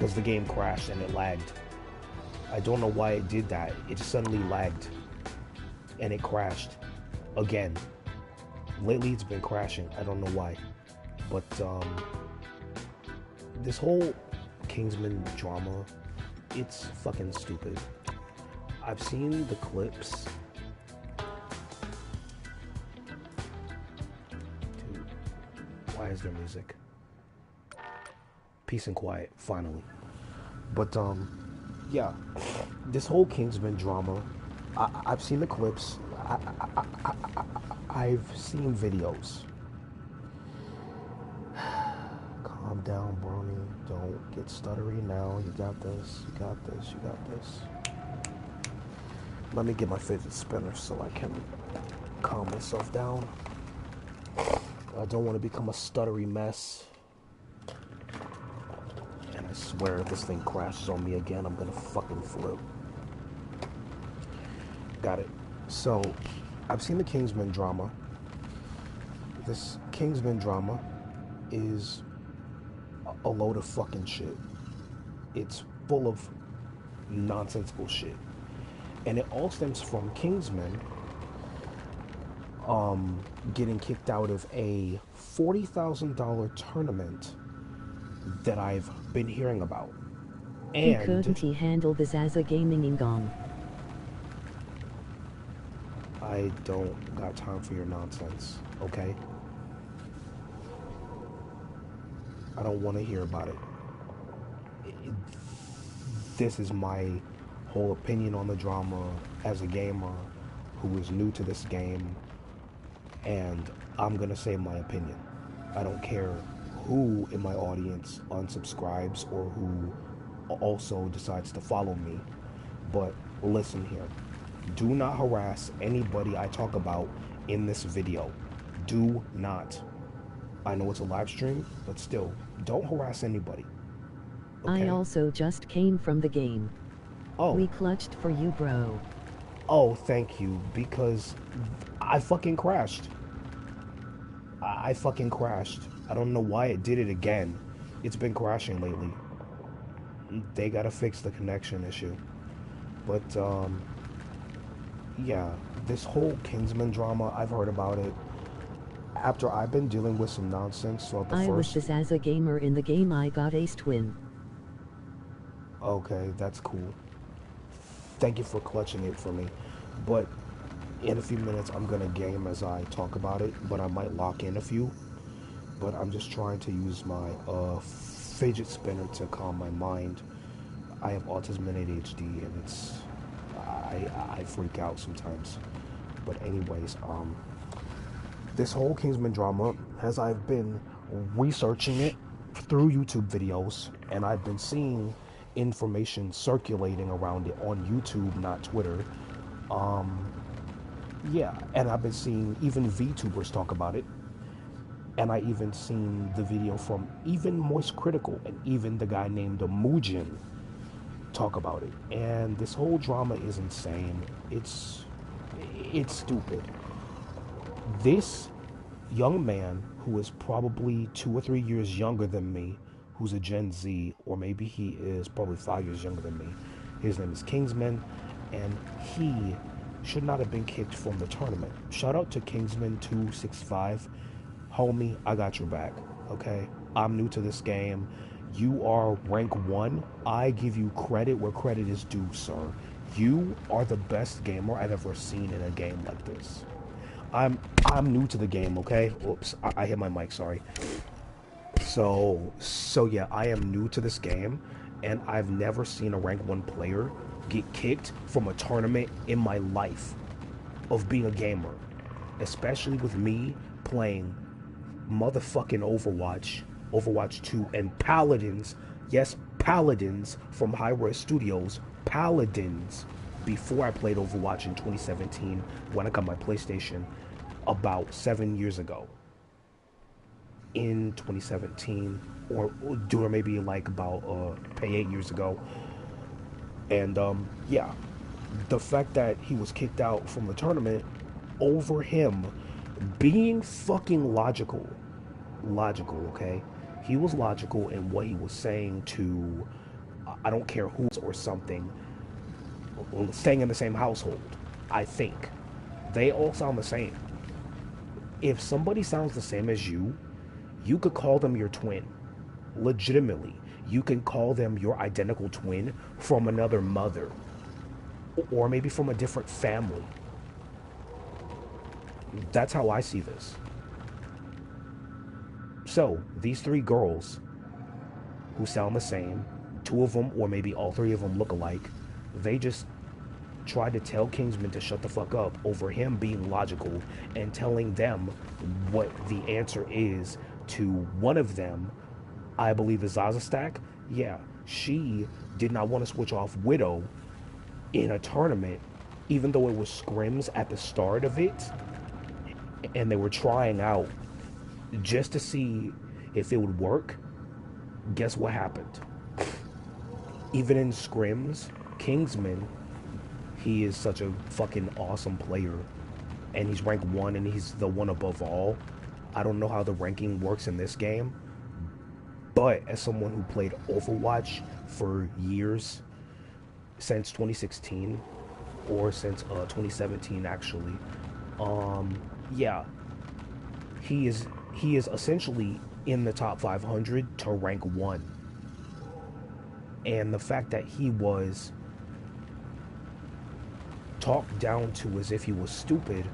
because the game crashed and it lagged. I don't know why it did that. It just suddenly lagged and it crashed again. Lately it's been crashing. I don't know why. But this whole Kingsman drama, it's fucking stupid. I've seen the clips. Dude, why is there music? Peace and quiet, finally. But yeah, this whole Kingsman drama, I've seen the clips. I've seen videos. Calm down, Brony. Don't get stuttery now. You got this. You got this. You got this. Let me get my fidget spinner so I can calm myself down. I don't want to become a stuttery mess. And I swear if this thing crashes on me again, I'm gonna fucking flip. Got it. So, I've seen the Kingsman drama. This Kingsman drama is a load of fucking shit. It's full of nonsensical shit. And it all stems from Kingsman getting kicked out of a $40,000 tournament that I've been hearing about. And couldn't he handle this as a gaming ingong? I don't got time for your nonsense, okay? I don't want to hear about it. This is my whole opinion on the drama as a gamer who is new to this game, and I'm gonna say my opinion. I don't care who in my audience unsubscribes or who also decides to follow me, but listen here. Do not harass anybody I talk about in this video. Do not. I know it's a live stream, but still, don't harass anybody. Okay? I also just came from the game. Oh. We clutched for you, bro. Oh, thank you, because I fucking crashed. I fucking crashed. I don't know why it did it again. It's been crashing lately. They gotta fix the connection issue. But, yeah, this whole Kingsman drama, I've heard about it. After I've been dealing with some nonsense throughout the I first... was just as a gamer in the game I got ace twin. Okay, that's cool. Thank you for clutching it for me. But in a few minutes, I'm gonna game as I talk about it, but I might lock in a few. But I'm just trying to use my fidget spinner to calm my mind. I have autism and ADHD, and it's... I freak out sometimes. But anyways, this whole Kingsman drama, as I've been researching it through YouTube videos, and I've been seeing information circulating around it on YouTube, not Twitter. Yeah, and I've been seeing even Vtubers talk about it. And I even seen the video from even Moist Critical and even the guy named Mujin talk about it. And this whole drama is insane. It's stupid. This young man who is probably 2 or 3 years younger than me, who's a Gen Z, or maybe he is probably 5 years younger than me. His name is Kingsman, and he should not have been kicked from the tournament. Shout out to Kingsman265. Homie, I got your back, okay? I'm new to this game. You are rank 1. I give you credit where credit is due, sir. You are the best gamer I've ever seen in a game like this. I'm new to the game, okay? Oops, I hit my mic, sorry. So yeah, I am new to this game, and I've never seen a rank 1 player get kicked from a tournament in my life of being a gamer. Especially with me playing motherfucking Overwatch 2, and Paladins, yes, Paladins from High-Res Studios, Paladins, before I played Overwatch in 2017 when I got my PlayStation about 7 years ago. In 2017, or maybe like about 8 years ago. And yeah, the fact that he was kicked out from the tournament over him being fucking logical, okay? He was logical in what he was saying to I don't care who's or something, staying in the same household. I think they all sound the same. If somebody sounds the same as you could call them your twin. Legitimately, you can call them your identical twin from another mother, or maybe from a different family. That's how I see this. So, these three girls who sound the same, two of them or maybe all three of them look alike, they just tried to tell Kingsman to shut the fuck up over him being logical and telling them what the answer is to one of them. I believe is Zaza Stack. Yeah, she did not want to switch off Widow in a tournament, even though it was scrims at the start of it, and they were trying out just to see if it would work. Guess what happened? Even in scrims, Kingsman, he is such a fucking awesome player, and he's ranked 1 and he's the one above all. I don't know how the ranking works in this game, but as someone who played Overwatch for years, since 2016, or since 2017 actually, yeah, he is essentially in the top 500 to rank 1. And the fact that he was talked down to as if he was stupid,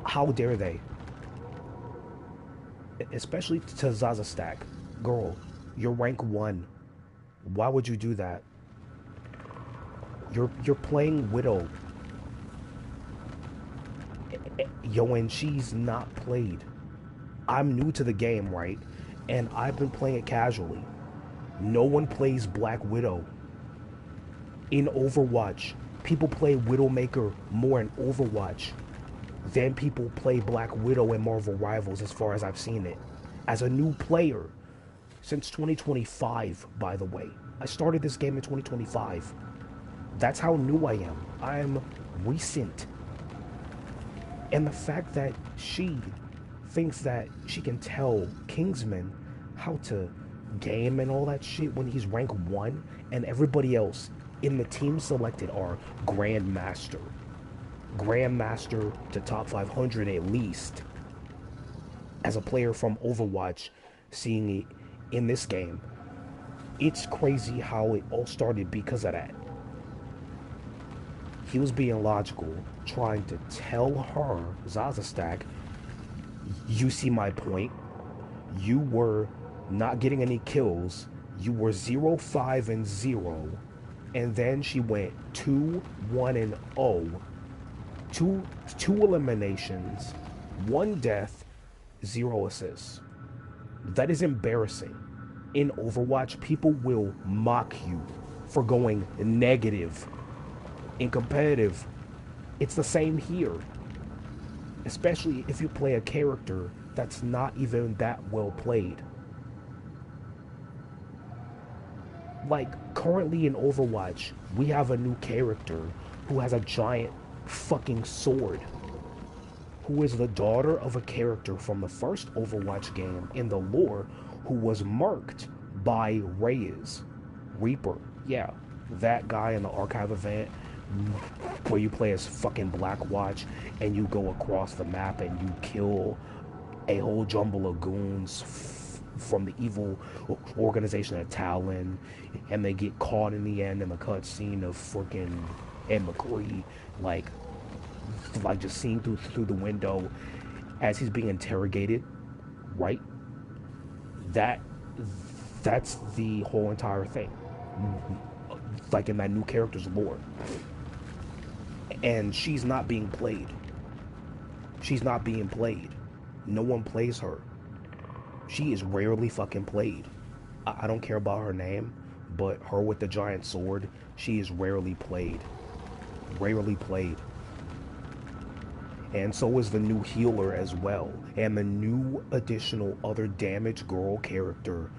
how dare they? Especially to Zaza Stack. Girl, you're rank 1. Why would you do that? You're playing Widow. Yo, and she's not played. I'm new to the game, right? And I've been playing it casually. No one plays Black Widow. In Overwatch, people play Widowmaker more in Overwatch than people play Black Widow in Marvel Rivals, as far as I've seen it. As a new player, since 2025, by the way. I started this game in 2025. That's how new I am. I'm recent. And the fact that she thinks that she can tell Kingsman how to game and all that shit when he's rank 1, and everybody else in the team selected are Grandmaster to top 500 at least. As a player from Overwatch, seeing it in this game, it's crazy how it all started because of that. He was being logical, trying to tell her, Zaza Stack, you see my point. You were not getting any kills. You were 0-5 and 0. And then she went 2-1 and 0. Two eliminations, 1 death, 0 assists. That is embarrassing. In Overwatch, people will mock you for going negative. In competitive, it's the same here. Especially if you play a character that's not even that well played. Like, currently in Overwatch, we have a new character who has a giant fucking sword, who is the daughter of a character from the first Overwatch game in the lore, who was marked by Reyes. Reaper. Yeah, that guy in the archive event where you play as fucking Blackwatch and you go across the map and you kill a whole jumble of goons from the evil organization of Talon, and they get caught in the end in the cutscene of freaking Ed McCree, like just seeing through the window as he's being interrogated, right? That's the whole entire thing, like in that new character's lore. And she's not being played. She's not being played. No one plays her. She is rarely fucking played. I don't care about her name, but her with the giant sword, she is rarely played. Rarely played. And so is the new healer as well. And the new additional other damage girl character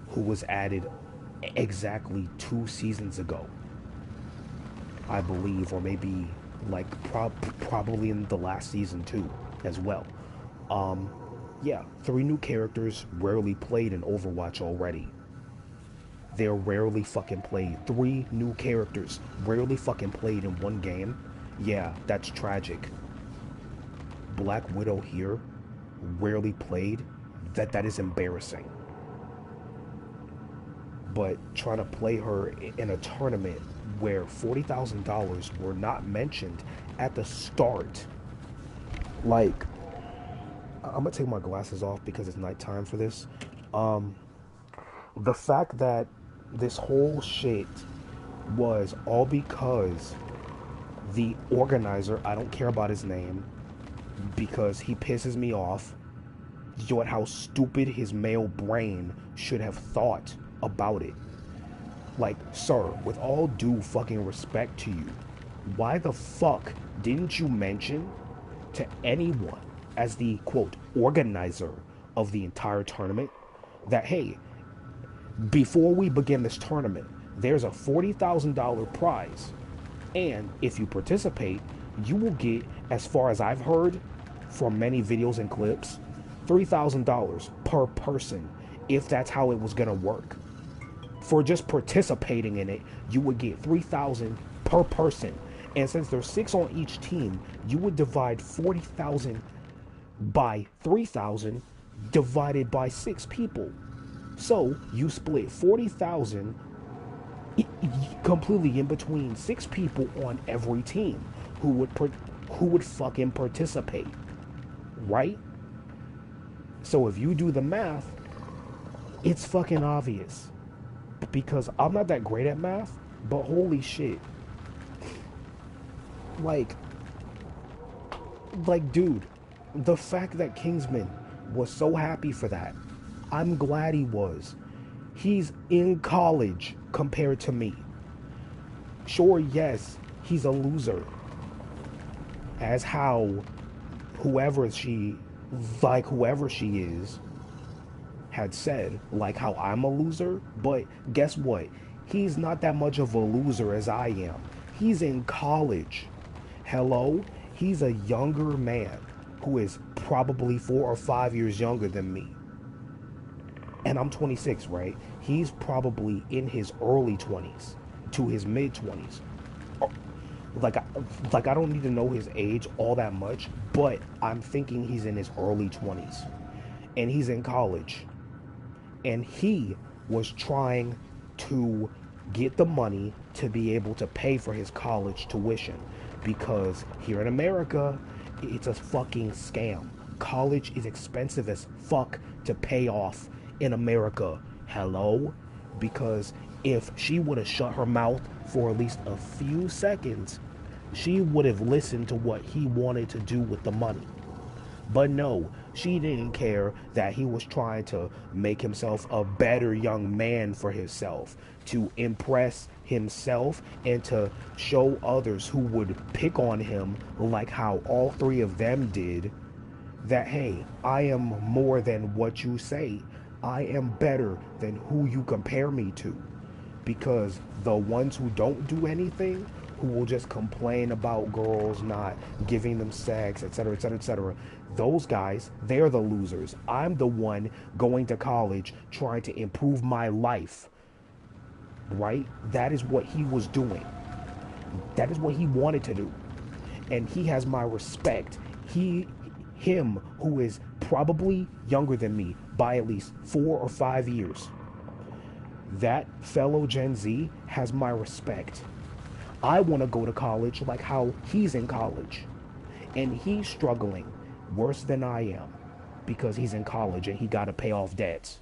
who was added exactly 2 seasons ago, I believe, or maybe like probably in the last season too as well. Yeah, 3 new characters rarely played in Overwatch already. They're rarely fucking played. 3 new characters, rarely fucking played in one game. Yeah, that's tragic. Black Widow here, rarely played. That is embarrassing. But trying to play her in a tournament where $40,000 were not mentioned at the start. Like, I'm gonna take my glasses off because it's nighttime for this. The fact that this whole shit was all because the organizer, I don't care about his name because he pisses me off. Yet how stupid his male brain should have thought about it. Like, sir, with all due fucking respect to you, why the fuck didn't you mention to anyone as the quote organizer of the entire tournament that, hey, before we begin this tournament, there's a $40,000 prize, and if you participate, you will get, as far as I've heard from many videos and clips, $3,000 per person, if that's how it was gonna work. For just participating in it, you would get $3,000 per person, and since there's 6 on each team, you would divide 40,000 by 3,000 divided by 6 people. So you split 40,000 completely in between 6 people on every team who would fucking participate, right? So if you do the math, it's fucking obvious. Because I'm not that great at math, but holy shit. Like, dude, the fact that Kingsman was so happy for that, I'm glad he was. He's in college compared to me. Sure, yes, he's a loser. As how whoever she is had said, like how I'm a loser, but guess what? He's not that much of a loser as I am. He's in college. Hello? He's a younger man who is probably 4 or 5 years younger than me. And I'm 26, right? He's probably in his early 20s to his mid 20s. Like I don't need to know his age all that much, but I'm thinking he's in his early 20s. And he's in college. And he was trying to get the money to be able to pay for his college tuition. Because here in America, it's a fucking scam. College is expensive as fuck to pay off in America. Hello? Because if she would have shut her mouth for at least a few seconds, she would have listened to what he wanted to do with the money. But no, she didn't care that he was trying to make himself a better young man for himself, to impress himself and to show others who would pick on him, like how all 3 of them did, that, hey, I am more than what you say. I am better than who you compare me to. Because the ones who don't do anything, who will just complain about girls not giving them sex, etc., etc., etc., those guys, they're the losers. I'm the one going to college trying to improve my life, right? That is what he was doing. That is what he wanted to do. And he has my respect. Him, who is probably younger than me by at least 4 or 5 years, that fellow Gen Z has my respect. I want to go to college like how he's in college. And he's struggling worse than I am because he's in college and he got to pay off debts.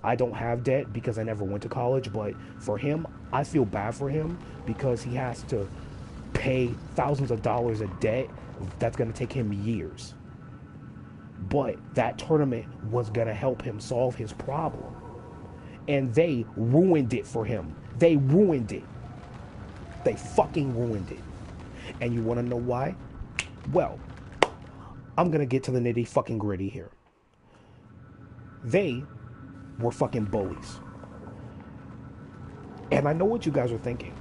I don't have debt because I never went to college, but for him, I feel bad for him because he has to pay thousands of dollars of debt that's going to take him years. But that tournament was going to help him solve his problem. And they ruined it for him. They ruined it. They fucking ruined it. And you want to know why? Well, I'm going to get to the nitty fucking gritty here. They were fucking bullies. And I know what you guys are thinking.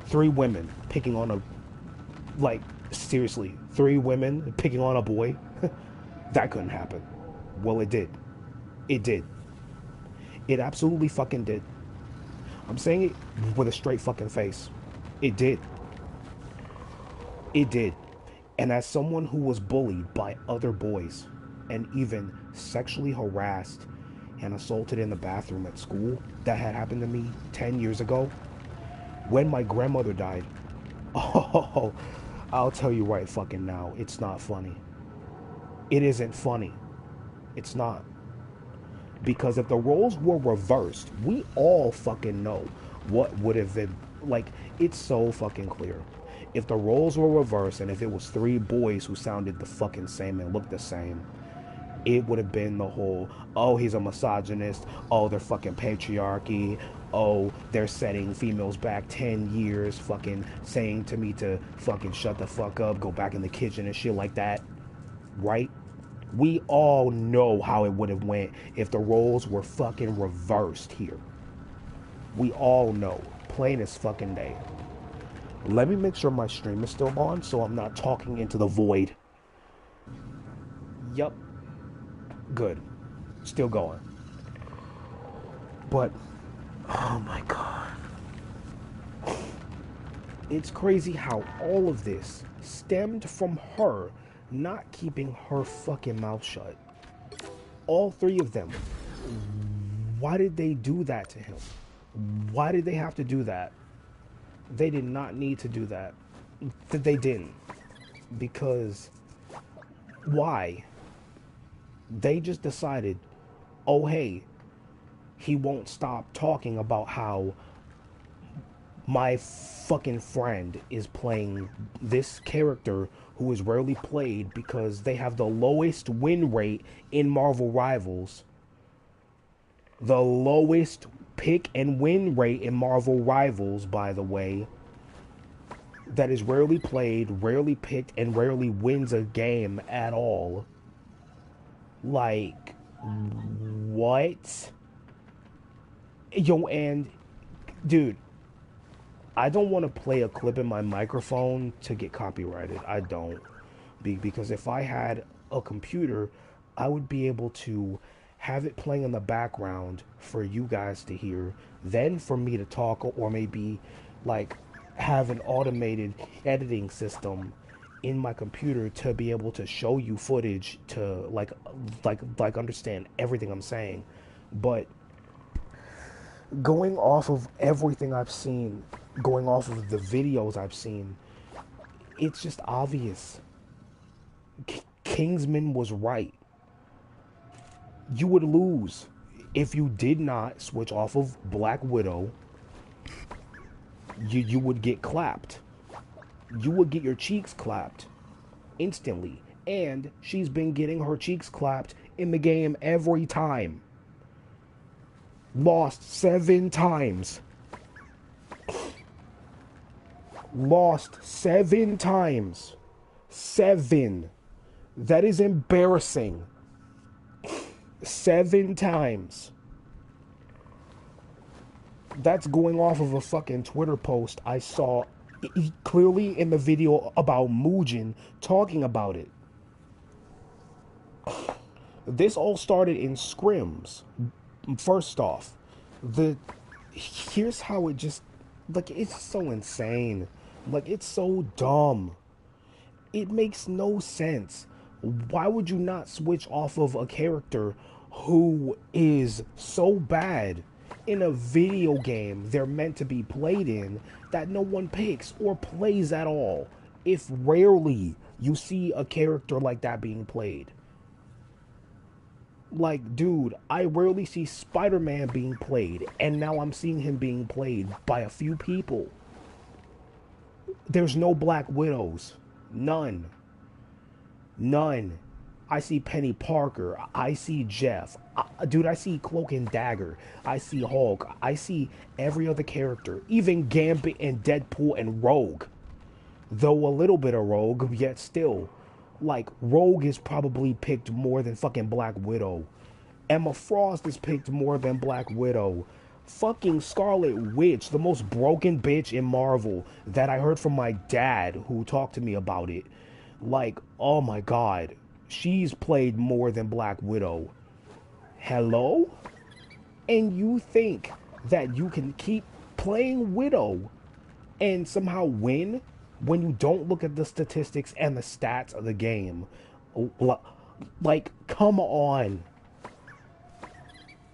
3 women picking on seriously, 3 women picking on a boy? That couldn't happen. Well, it did. It did. It absolutely fucking did. I'm saying it with a straight fucking face. It did. It did. And as someone who was bullied by other boys and even sexually harassed and assaulted in the bathroom at school, that had happened to me 10 years ago, when my grandmother died, oh, I'll tell you right fucking now, it's not funny. It isn't funny. It's not. Because if the roles were reversed, we all fucking know what would have been. Like, it's so fucking clear. If the roles were reversed and if it was three boys who sounded the fucking same and looked the same, it would have been the whole, oh, he's a misogynist, oh, they're fucking patriarchy, oh, they're setting females back 10 years, fucking saying to me to fucking shut the fuck up, go back in the kitchen and shit like that, right? We all know how it would have went if the roles were fucking reversed here. We all know, plain as fucking day. Let me make sure my stream is still on so I'm not talking into the void. Yup. Good. Still going. But, oh my god. It's crazy how all of this stemmed from her not keeping her fucking mouth shut. All three of them. Why did they do that to him? Why did they have to do that? They did not need to do that. They didn't. Because why? They just decided, oh hey, he won't stop talking about how my fucking friend is playing this character who is rarely played because they have the lowest win rate in Marvel Rivals. The lowest pick and win rate in Marvel Rivals, by the way. That is rarely played, rarely picked, and rarely wins a game at all. Like, what? Yo, and, dude, I don't want to play a clip in my microphone to get copyrighted. I don't. Because if I had a computer, I would be able to have it playing in the background for you guys to hear, then for me to talk, or maybe like have an automated editing system in my computer to be able to show you footage to like understand everything I'm saying. But going off of everything I've seen, going off of the videos I've seen, it's just obvious. Kingsman was right. You would lose if you did not switch off of Black Widow. You would get clapped. You would get your cheeks clapped instantly. And she's been getting her cheeks clapped in the game every time. Lost 7 times. Lost 7 times. 7. That is embarrassing. 7 times. That's going off of a fucking Twitter post I saw clearly in the video about Mugen talking about it. This all started in scrims. First off, here's how it just, like, it's so insane. Like, it's so dumb. It makes no sense. Why would you not switch off of a character who is so bad in a video game they're meant to be played in that no one picks or plays at all, if rarely you see a character like that being played? Like, dude, I rarely see Spider-Man being played, and now I'm seeing him being played by a few people. There's no Black Widows. None. None. I see Penny Parker. I see Jeff. Dude, I see Cloak and Dagger. I see Hulk. I see every other character. Even Gambit and Deadpool and Rogue. Though a little bit of Rogue, yet still. Like, Rogue is probably picked more than fucking Black Widow. Emma Frost is picked more than Black Widow. Fucking Scarlet Witch, the most broken bitch in Marvel, that I heard from my dad who talked to me about it. Like, oh my god. She's played more than Black Widow. Hello? And you think that you can keep playing Widow and somehow win when you don't look at the statistics and the stats of the game. Like, come on.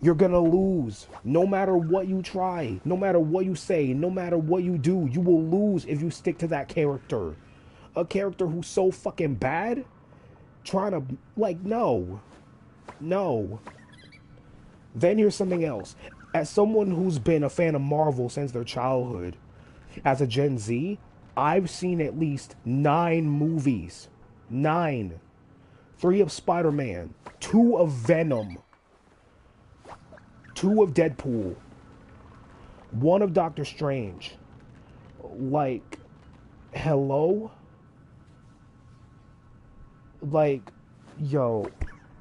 You're gonna lose no matter what you try, no matter what you say, no matter what you do. You will lose if you stick to that character. A character who's so fucking bad, trying to, like, no. Then here's something else. As someone who's been a fan of Marvel since their childhood, as a Gen Z, I've seen at least 9 movies. 9. 3 of Spider-Man, 2 of Venom, 2 of Deadpool, 1 of Doctor Strange. Like, hello? Like, yo,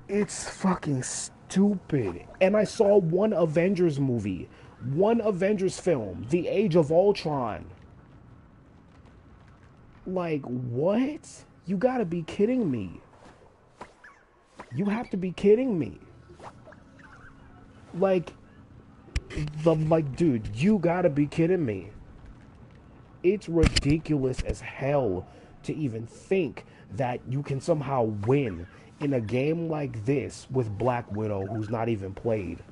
it's fucking stupid. And I saw 1 Avengers movie, 1 Avengers film, The Age of Ultron. Like, what? You gotta be kidding me. You have to be kidding me. Like, dude, you gotta be kidding me. It's ridiculous as hell to even think that you can somehow win in a game like this with Black Widow, who's not even played.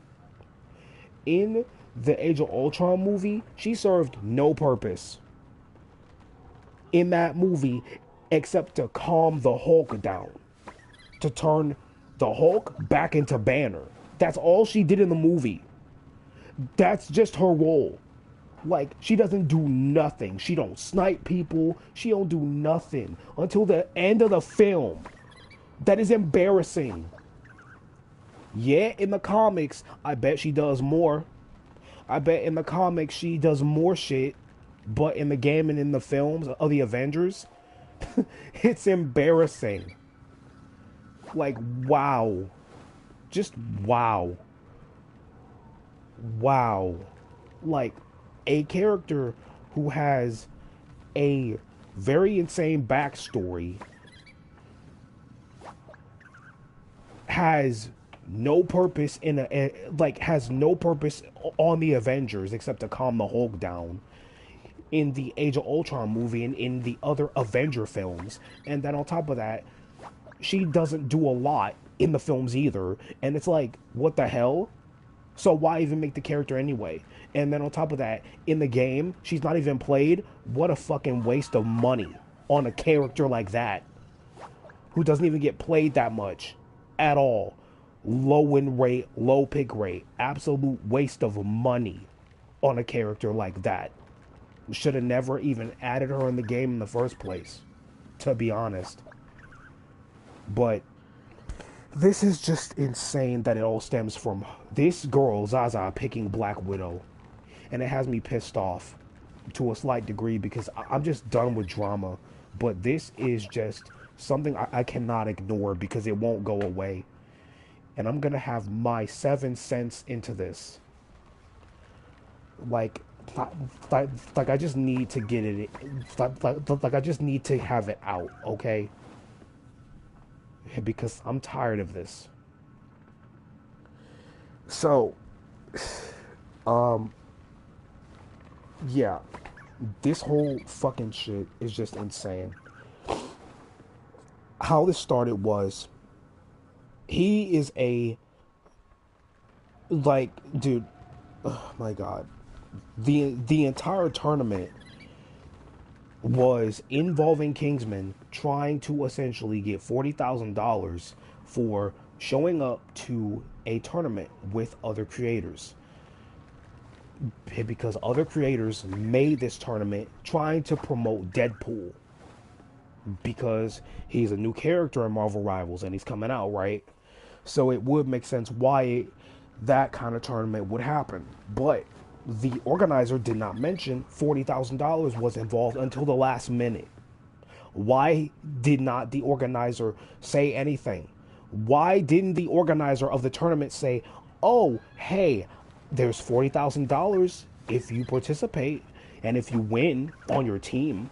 In the Age of Ultron movie, she served no purpose in that movie except to calm the Hulk down, to turn the Hulk back into Banner. That's all she did in the movie. That's just her role. Like, she doesn't do nothing. She don't snipe people. She don't do nothing until the end of the film. That is embarrassing. Yeah, in the comics, I bet she does more. I bet in the comics she does more shit. But in the game and in the films of the Avengers, it's embarrassing. Like, wow. Just wow. Wow. Like, a character who has a very insane backstory has no purpose has no purpose on the Avengers except to calm the Hulk down in the Age of Ultron movie and in the other Avenger films. And then on top of that, she doesn't do a lot in the films either. And it's like, what the hell? So why even make the character anyway? And then on top of that, in the game, she's not even played. What a fucking waste of money on a character like that, who doesn't even get played that much at all. Low win rate, low pick rate. Absolute waste of money on a character like that. Should have never even added her in the game in the first place, to be honest. But this is just insane that it all stems from this girl, Zaza, picking Black Widow. And it has me pissed off to a slight degree because I'm just done with drama. But this is just something I cannot ignore because it won't go away. And I'm going to have my 7 cents into this. Like I just need to get it. Like I just need to have it out, okay? Because I'm tired of this. So, yeah, this whole fucking shit is just insane. How this started was, he is dude, oh my god. The entire tournament was involving Kingsman trying to essentially get $40,000 for showing up to a tournament with other creators. Because other creators made this tournament trying to promote Deadpool. Because he's a new character in Marvel Rivals and he's coming out, right? So it would make sense why that kind of tournament would happen. But the organizer did not mention $40,000 was involved until the last minute. Why did not the organizer say anything? Why didn't the organizer of the tournament say, oh, hey, there's $40,000 if you participate, and if you win on your team,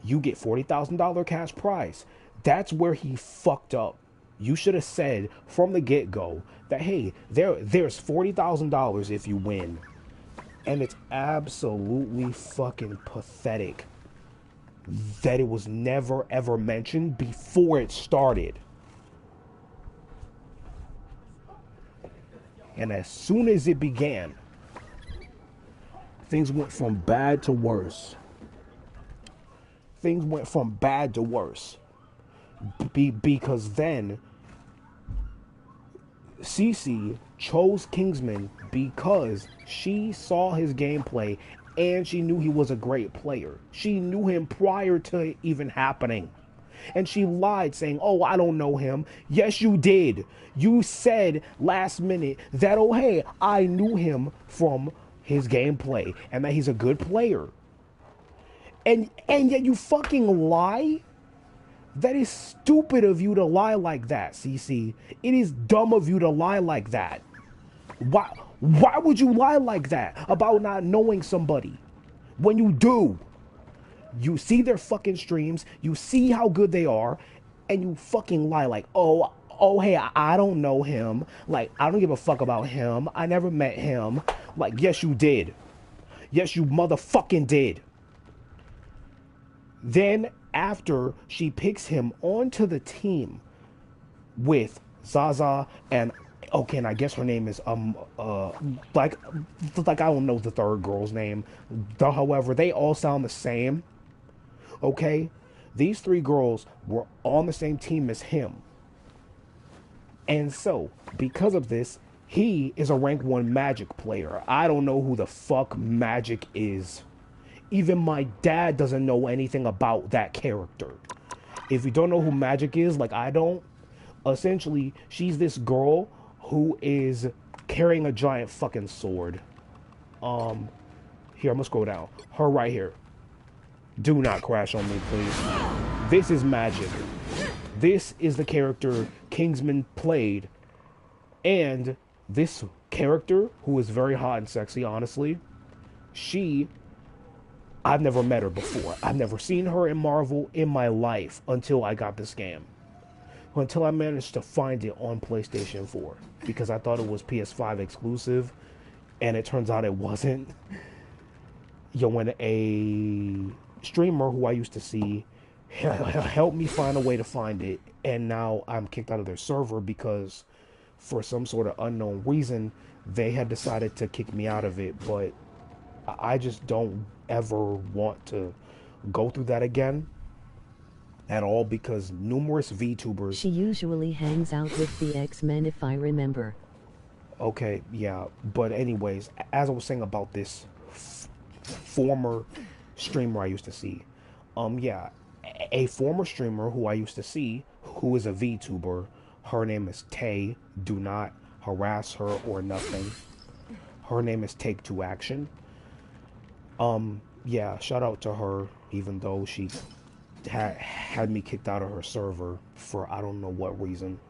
you get $40,000 cash prize. That's where he fucked up. You should have said from the get-go that, hey, there's $40,000 if you win. And it's absolutely fucking pathetic that it was never ever mentioned before it started. And as soon as it began, things went from bad to worse. Things went from bad to worse. Because then Cece chose Kingsman because she saw his gameplay and she knew he was a great player. She knew him prior to it even happening. And she lied saying, oh, I don't know him. Yes, you did. You said last minute that, oh, hey, I knew him from his gameplay and that he's a good player. And yet you fucking lie? That is stupid of you to lie like that, Cece. It is dumb of you to lie like that. Why would you lie like that about not knowing somebody when you do? You see their fucking streams, you see how good they are, and you fucking lie like, oh, hey, I don't know him. Like, I don't give a fuck about him. I never met him. Like, yes, you did. Yes, you motherfucking did. Then, after she picks him onto the team with Zaza and, okay, and I guess her name is, like I don't know the third girl's name. However, they all sound the same. Okay? These three girls were on the same team as him. And so, because of this, he is a rank 1 Magic player. I don't know who the fuck Magic is. Even my dad doesn't know anything about that character. If you don't know who Magic is, like I don't, essentially, she's this girl who is carrying a giant fucking sword. Here, I'm gonna scroll down. Her right here. Do not crash on me, please. This is Magic. This is the character Kingsman played. And this character, who is very hot and sexy, honestly, I've never met her before. I've never seen her in Marvel in my life until I got this game. Until I managed to find it on PlayStation 4. Because I thought it was PS5 exclusive. And it turns out it wasn't. When a streamer who I used to see helped me find a way to find it. And now I'm kicked out of their server because for some sort of unknown reason, they had decided to kick me out of it. But I just don't ever want to go through that again at all because numerous VTubers... She usually hangs out with the X-Men if I remember. Okay, yeah. But anyways, as I was saying about this former streamer I used to see, yeah, a former streamer who I used to see who is a VTuber, her name is Tay. Do not harass her or nothing. Her name is Take Two Action. Yeah, shout out to her, even though she had me kicked out of her server for I don't know what reason.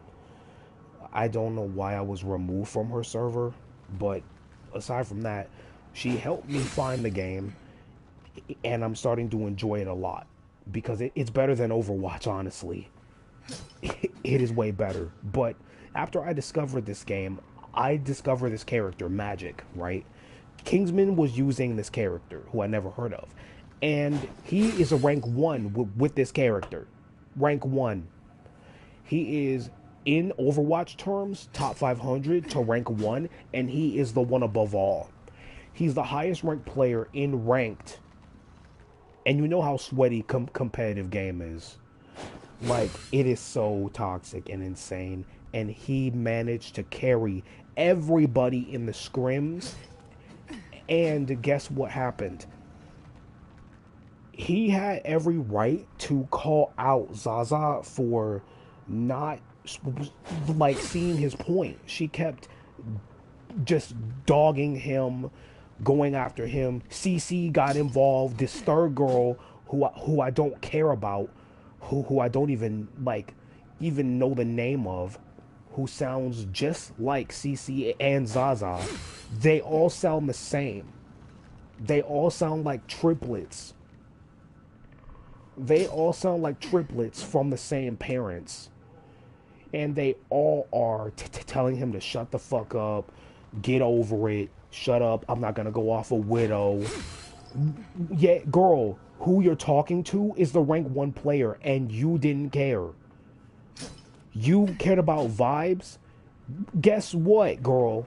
I don't know why I was removed from her server, but aside from that, she helped me find the game, and I'm starting to enjoy it a lot, because it's better than Overwatch, honestly. It is way better. But after I discovered this game, I discovered this character, Magic, right? Kingsman was using this character, who I never heard of. And he is a rank 1 with this character. Rank 1. He is, in Overwatch terms, top 500 to rank 1, and he is the one above all. He's the highest ranked player in ranked. And you know how sweaty competitive game is. Like, it is so toxic and insane. And he managed to carry everybody in the scrims. And guess what happened? He had every right to call out Zaza for not, like, seeing his point. She kept just dogging him, going after him. CC got involved. This third girl who I don't care about, who I don't even know the name of, who sounds just like CC and Zaza. They all sound the same. They all sound like triplets. They all sound like triplets from the same parents. And they all are telling him to shut the fuck up, get over it, shut up, I'm not gonna go off a widow. Yeah, girl, who you're talking to is the rank 1 player, and you didn't care. You cared about vibes. Guess what, girl?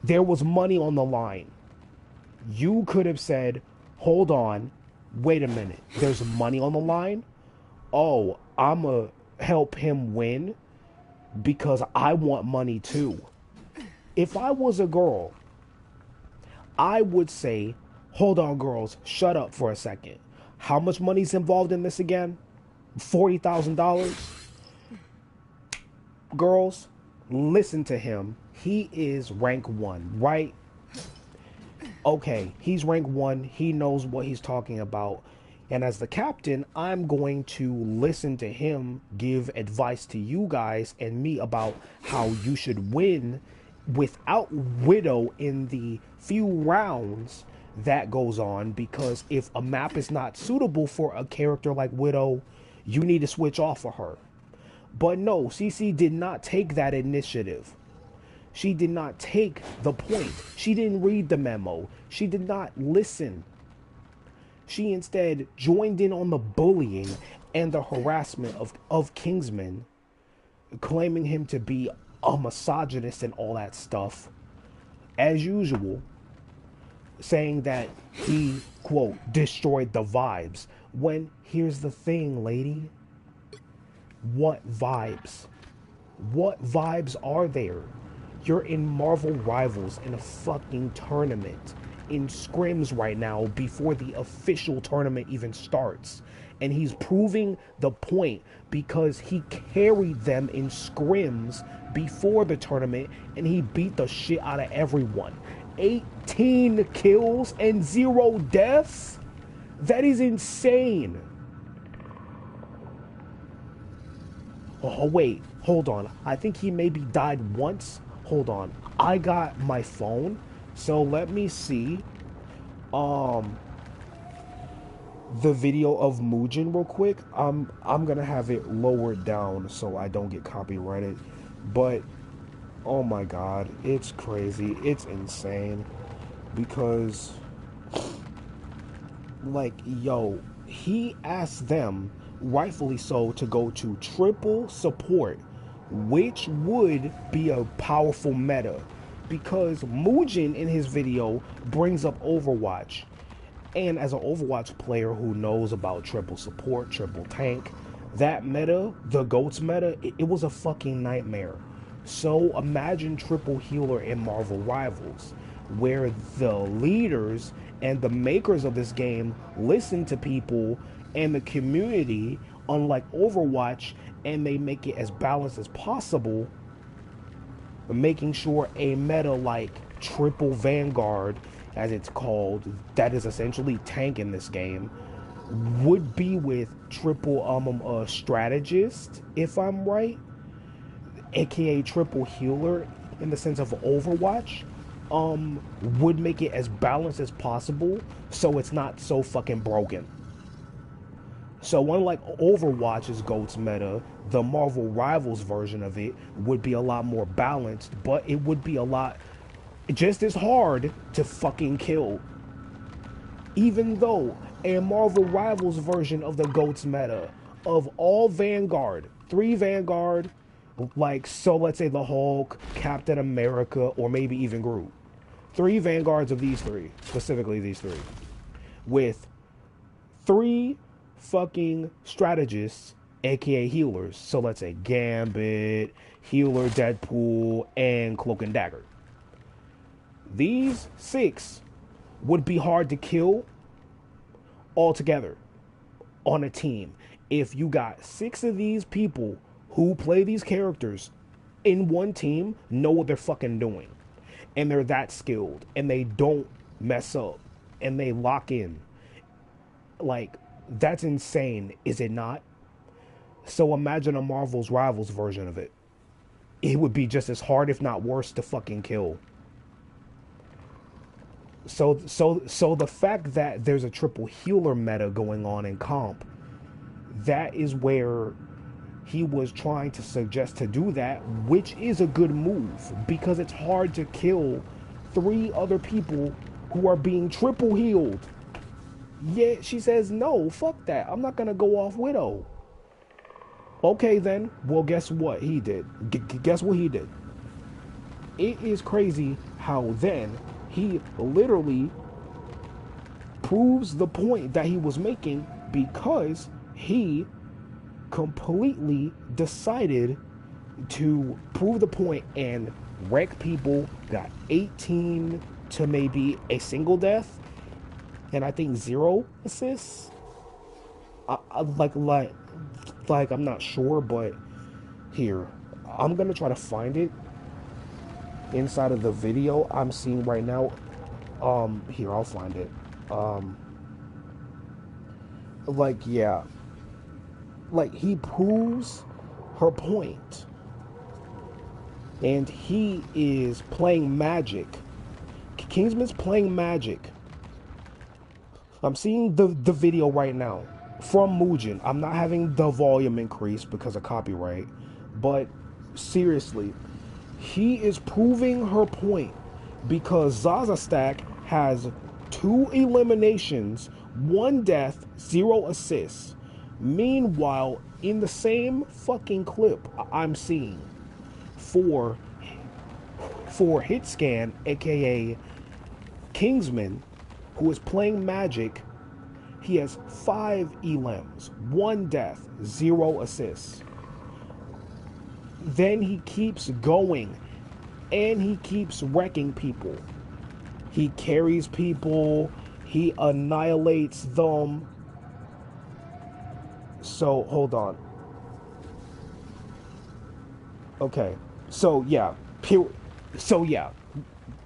There was money on the line. You could have said, hold on, wait a minute, there's money on the line? Oh, I'ma help him win because I want money too. If I was a girl, I would say, hold on, girls, shut up for a second. How much money's involved in this again? $40,000? Girls, listen to him. He is rank 1, right? Okay, he's rank 1. He knows what he's talking about. And as the captain, I'm going to listen to him give advice to you guys and me about how you should win without Widow in the few rounds that goes on. Because if a map is not suitable for a character like Widow, you need to switch off of her. But no, CC did not take that initiative. She did not take the point. She didn't read the memo. She did not listen. She instead joined in on the bullying and the harassment of Kingsman, claiming him to be a misogynist and all that stuff. As usual, saying that he, quote, destroyed the vibes. When, here's the thing, lady. What vibes? What vibes are there? You're in Marvel Rivals in a fucking tournament, in scrims right now before the official tournament even starts. And he's proving the point because he carried them in scrims before the tournament and he beat the shit out of everyone. 18 kills and 0 deaths? That is insane. Oh, wait, hold on. I think he maybe died once. Hold on. I got my phone, so let me see the video of Muujin real quick. I'm gonna have it lowered down so I don't get copyrighted. But oh my god, it's crazy. It's insane. Because like, yo, he asked them, rightfully so, to go to triple support, which would be a powerful meta, because Muujin in his video brings up Overwatch, and as an Overwatch player who knows about triple support, triple tank, that meta, the GOATS meta, it was a fucking nightmare. So imagine triple healer in Marvel Rivals, where the leaders and the makers of this game listen to people and the community, unlike Overwatch, and they make it as balanced as possible, making sure a meta like triple Vanguard, as it's called, that is essentially tank in this game, would be with triple strategist, if I'm right, aka triple healer in the sense of Overwatch, would make it as balanced as possible so it's not so fucking broken. So unlike Overwatch's GOATS meta, the Marvel Rivals version of it would be a lot more balanced, but it would be a lot just as hard to fucking kill. Even though a Marvel Rivals version of the GOATS meta of all Vanguard, 3 Vanguard, like, so let's say the Hulk, Captain America, or maybe even Groot. 3 Vanguards of these 3, specifically these 3, with 3 fucking strategists, aka healers. So let's say Gambit, Healer, Deadpool, and Cloak and Dagger. These 6 would be hard to kill all together on a team. If you got 6 of these people who play these characters in one team, know what they're fucking doing, and they're that skilled, and they don't mess up, and they lock in, like, that's insane, is it not? So imagine a Marvel's Rivals version of it. It would be just as hard, if not worse, to fucking kill. So the fact that there's a triple healer meta going on in comp, that is where he was trying to suggest to do that, which is a good move because it's hard to kill 3 other people who are being triple healed. Yet she says, no, fuck that. I'm not gonna go off Widow. Okay then, well guess what he did? Guess what he did? It is crazy how then he literally proves the point that he was making because he completely decided to prove the point and wreck people, got 18 to maybe a single death, and I think 0 assists. Like I'm not sure, but here, I'm gonna try to find it inside of the video I'm seeing right now. Here, I'll find it. Yeah, like he proves her point, and he is playing magic. Kingsman's playing magic. I'm seeing the video right now from Mugen. I'm not having the volume increased because of copyright, but seriously, he is proving her point because Zaza Stack has 2 eliminations, 1 death, 0 assists. Meanwhile, in the same fucking clip I'm seeing for Hitscan, aka Kingsman, who is playing magic, he has 5 elims, 1 death, 0 assists. Then he keeps going and he keeps wrecking people. He carries people, he annihilates them. So hold on. Okay, so yeah,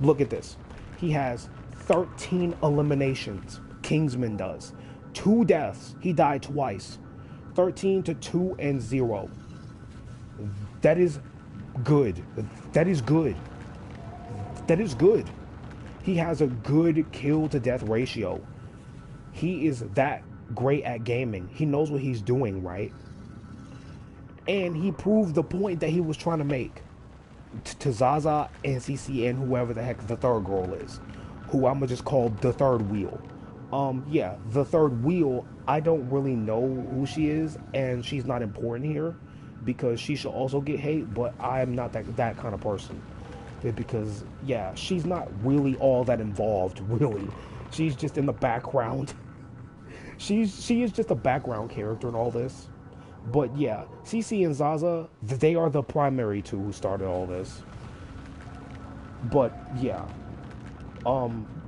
look at this. He has 13 eliminations. Kingsman does 2 deaths. He died twice. 13 to 2 and 0. That is good. That is good. That is good. He has a good kill to death ratio. He is that great at gaming. He knows what he's doing, right? And he proved the point that he was trying to make to Zaza and CC and whoever the heck the third girl is, who I'm gonna just call the third wheel. Yeah, the third wheel, I don't really know who she is, and she's not important here because she should also get hate, but I'm not that kind of person. Because, yeah, she's not really all that involved, really. She's just in the background. She is just a background character in all this. But yeah, CC and Zaza, they are the primary 2 who started all this. But yeah,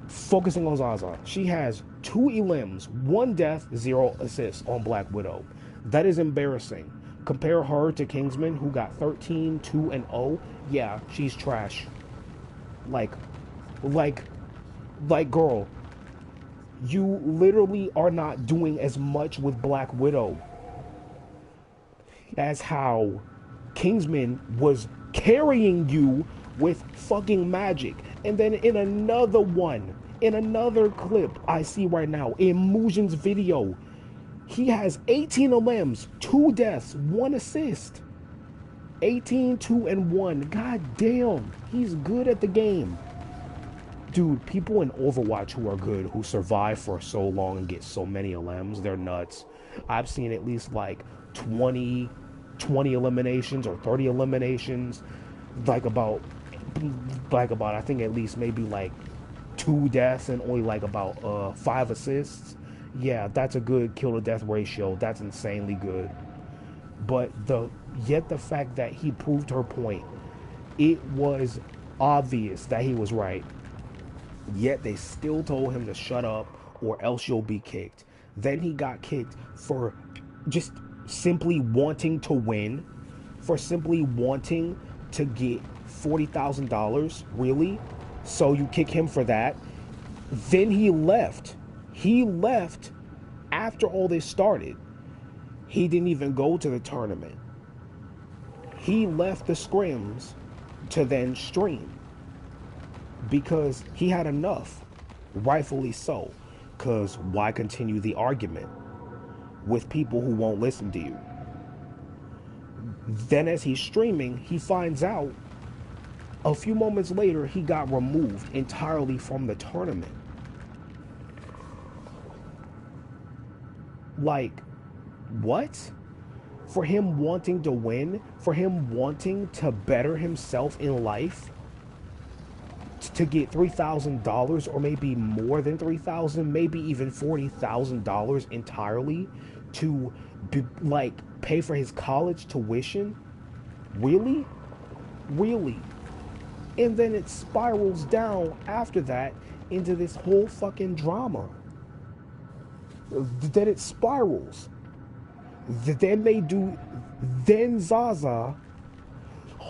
focusing on Zaza, she has 2 elims, 1 death, 0 assists on Black Widow. That is embarrassing. Compare her to Kingsman, who got 13, 2, and 0. Yeah, she's trash. Like, girl, you literally are not doing as much with Black Widow as how Kingsman was carrying you with fucking magic. And then in another one, in another clip I see right now, in Mugen's video, he has 18 elims, 2 deaths, 1 assist. 18, 2, and 1. God damn, he's good at the game. Dude, people in Overwatch who are good, who survive for so long and get so many elims, they're nuts. I've seen at least like 20 eliminations or 30 eliminations, like about I think at least maybe like 2 deaths and only like about 5 assists. Yeah, that's a good kill to death ratio. That's insanely good. But the fact that he proved her point, it was obvious that he was right. Yet they still told him to shut up or else you'll be kicked. Then he got kicked for just simply wanting to win, for simply wanting to get $40,000. Really? So you kick him for that? Then he left. He left after all this started. He didn't even go to the tournament. He left the scrims to then stream because he had enough, rightfully so, because why continue the argument with people who won't listen to you? Then as he's streaming, he finds out a few moments later he got removed entirely from the tournament. Like, what? For him wanting to win, for him wanting to better himself in life, to get $3,000 or maybe more than $3,000, maybe even $40,000 entirely to like pay for his college tuition? Really? Really? And then it spirals down after that into this whole fucking drama. Then it spirals. Then they do. Then Zaza.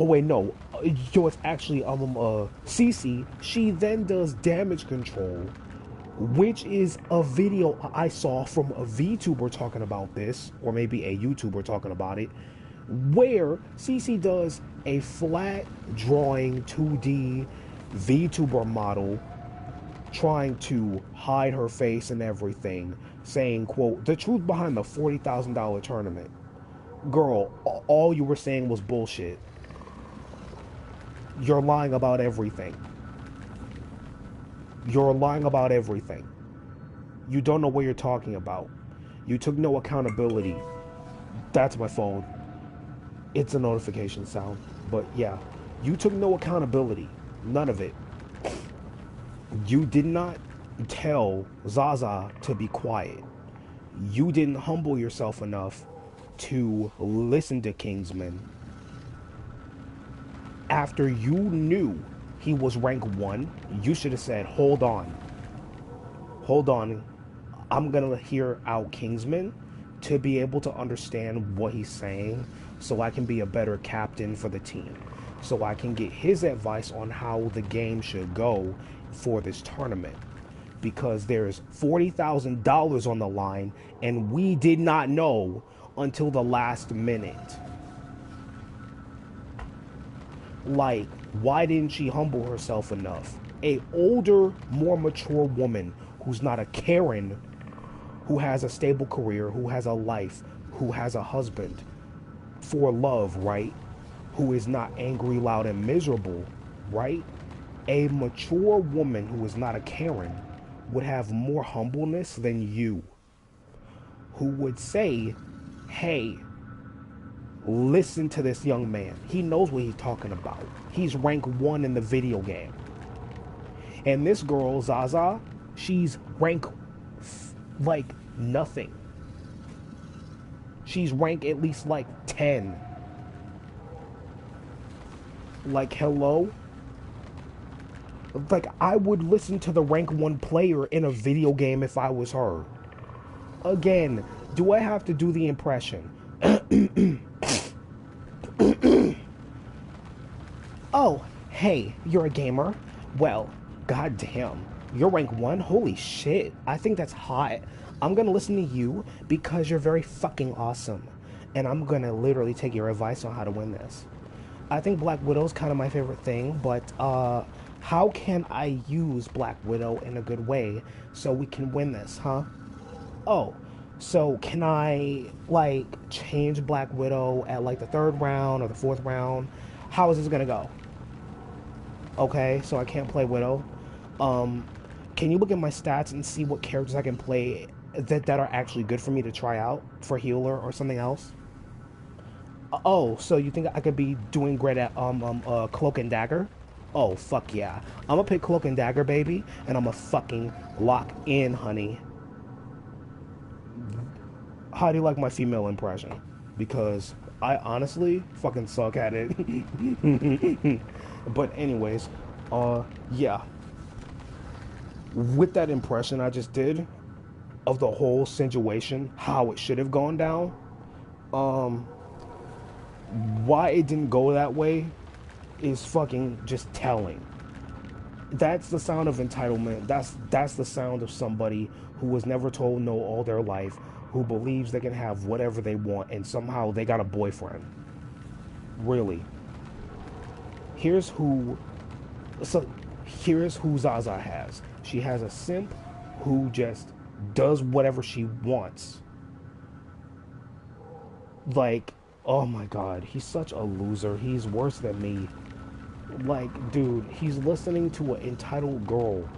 Oh wait, no. It's actually Cece. She then does damage control, which is a video I saw from a VTuber talking about this, or maybe a YouTuber talking about it, where Cece does a flat drawing 2D VTuber model trying to hide her face and everything, saying, quote, the truth behind the $40,000 tournament. Girl, all you were saying was bullshit. You're lying about everything. You're lying about everything. You don't know what you're talking about. You took no accountability. That's my phone. It's a notification sound. But yeah, you took no accountability. None of it. You did not tell Zaza to be quiet. You didn't humble yourself enough to listen to Kingsman. After you knew he was rank 1, you should have said, hold on. Hold on. I'm going to hear out Kingsman to be able to understand what he's saying so I can be a better captain for the team. So I can get his advice on how the game should go for this tournament. Because there's $40,000 on the line and we did not know until the last minute. Like, why didn't she humble herself enough? A older, more mature woman who's not a Karen, who has a stable career, who has a life, who has a husband for love, right? Who is not angry, loud, and miserable, right? A mature woman who is not a Karen would have more humbleness than you, who would say, hey, listen to this young man. He knows what he's talking about. He's rank 1 in the video game. And this girl, Zaza, she's rank like nothing. She's rank at least like 10. Like, hello? Like, I would listen to the rank 1 player in a video game if I was her. Again, do I have to do the impression? Oh, hey, you're a gamer? Well, goddamn, you're rank 1? Holy shit, I think that's hot. I'm gonna listen to you because you're very fucking awesome. And I'm gonna literally take your advice on how to win this. I think Black Widow's kind of my favorite thing, but how can I use Black Widow in a good way so we can win this, huh? Oh, so can I, like, change Black Widow at, like, the 3rd round or the 4th round? How is this gonna go? Okay, so I can't play Widow. Can you look at my stats and see what characters I can play that are actually good for me to try out for healer or something else? Oh, so you think I could be doing great at Cloak and Dagger? Oh, fuck yeah. I'm gonna pick Cloak and Dagger, baby, and I'm gonna fucking lock in, honey. How do you like my female impression? Because I honestly fucking suck at it. But anyways, yeah. With that impression I just did of the whole situation, how it should have gone down, why it didn't go that way is fucking just telling. That's the sound of entitlement. That's the sound of somebody who was never told no all their life, who believes they can have whatever they want, and somehow they got a boyfriend. Really. Here's who Zaza has. She has a simp who just does whatever she wants. Like, Oh my god, he's such a loser. He's worse than me. Like, dude, he's listening to an entitled girl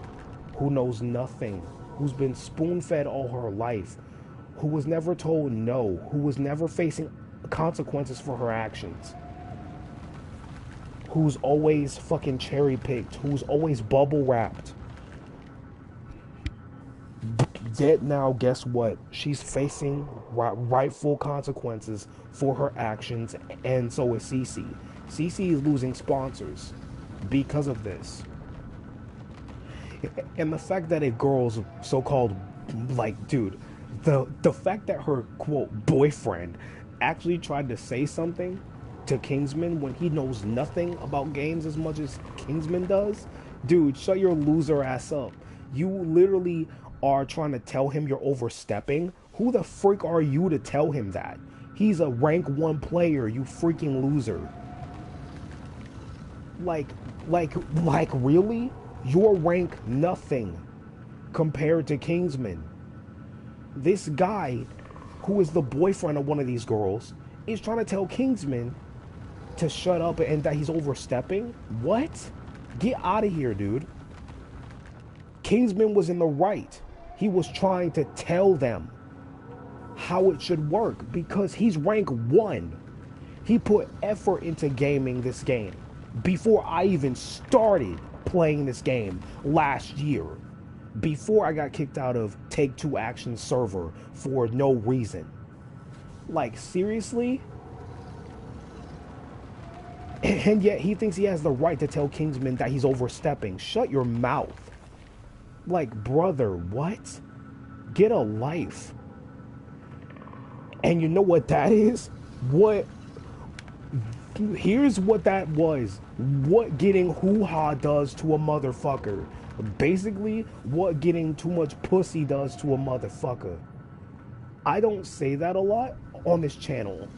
who knows nothing, who's been spoon-fed all her life, who was never told no, who was never facing consequences for her actions, who's always fucking cherry-picked, who's always bubble-wrapped. Yet now, guess what? She's facing rightful consequences for her actions, and so is Cece. Cece is losing sponsors because of this. And the fact that a girl's so-called, like, dude, the fact that her, quote, boyfriend actually tried to say something to Kingsman when he knows nothing about games as much as Kingsman does, dude, shut your loser ass up. You literally are trying to tell him you're overstepping. Who the freak are you to tell him that? He's a rank 1 player, you freaking loser. Like really? You're rank nothing compared to Kingsman. This guy, who is the boyfriend of one of these girls, is trying to tell Kingsman to shut up and that he's overstepping? What? Get out of here, dude. Kingsman was in the right. He was trying to tell them how it should work because he's rank 1. He put effort into gaming this game before I even started playing this game last year. Before I got kicked out of Take-Two Action server for no reason. Like, seriously? And yet he thinks he has the right to tell Kingsman that he's overstepping. Shut your mouth. Like, brother, what? Get a life. And you know what that is? Here's what that was. What getting hoo-ha does to a motherfucker. Basically, what getting too much pussy does to a motherfucker. I don't say that a lot on this channel.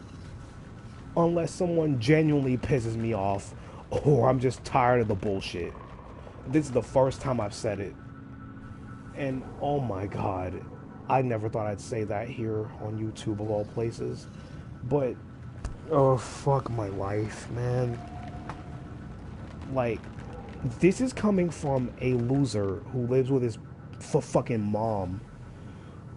Unless someone genuinely pisses me off or I'm just tired of the bullshit. This is the first time I've said it. And oh my god, I never thought I'd say that here on YouTube of all places. But, oh fuck my life, man. Like, this is coming from a loser who lives with his fucking mom,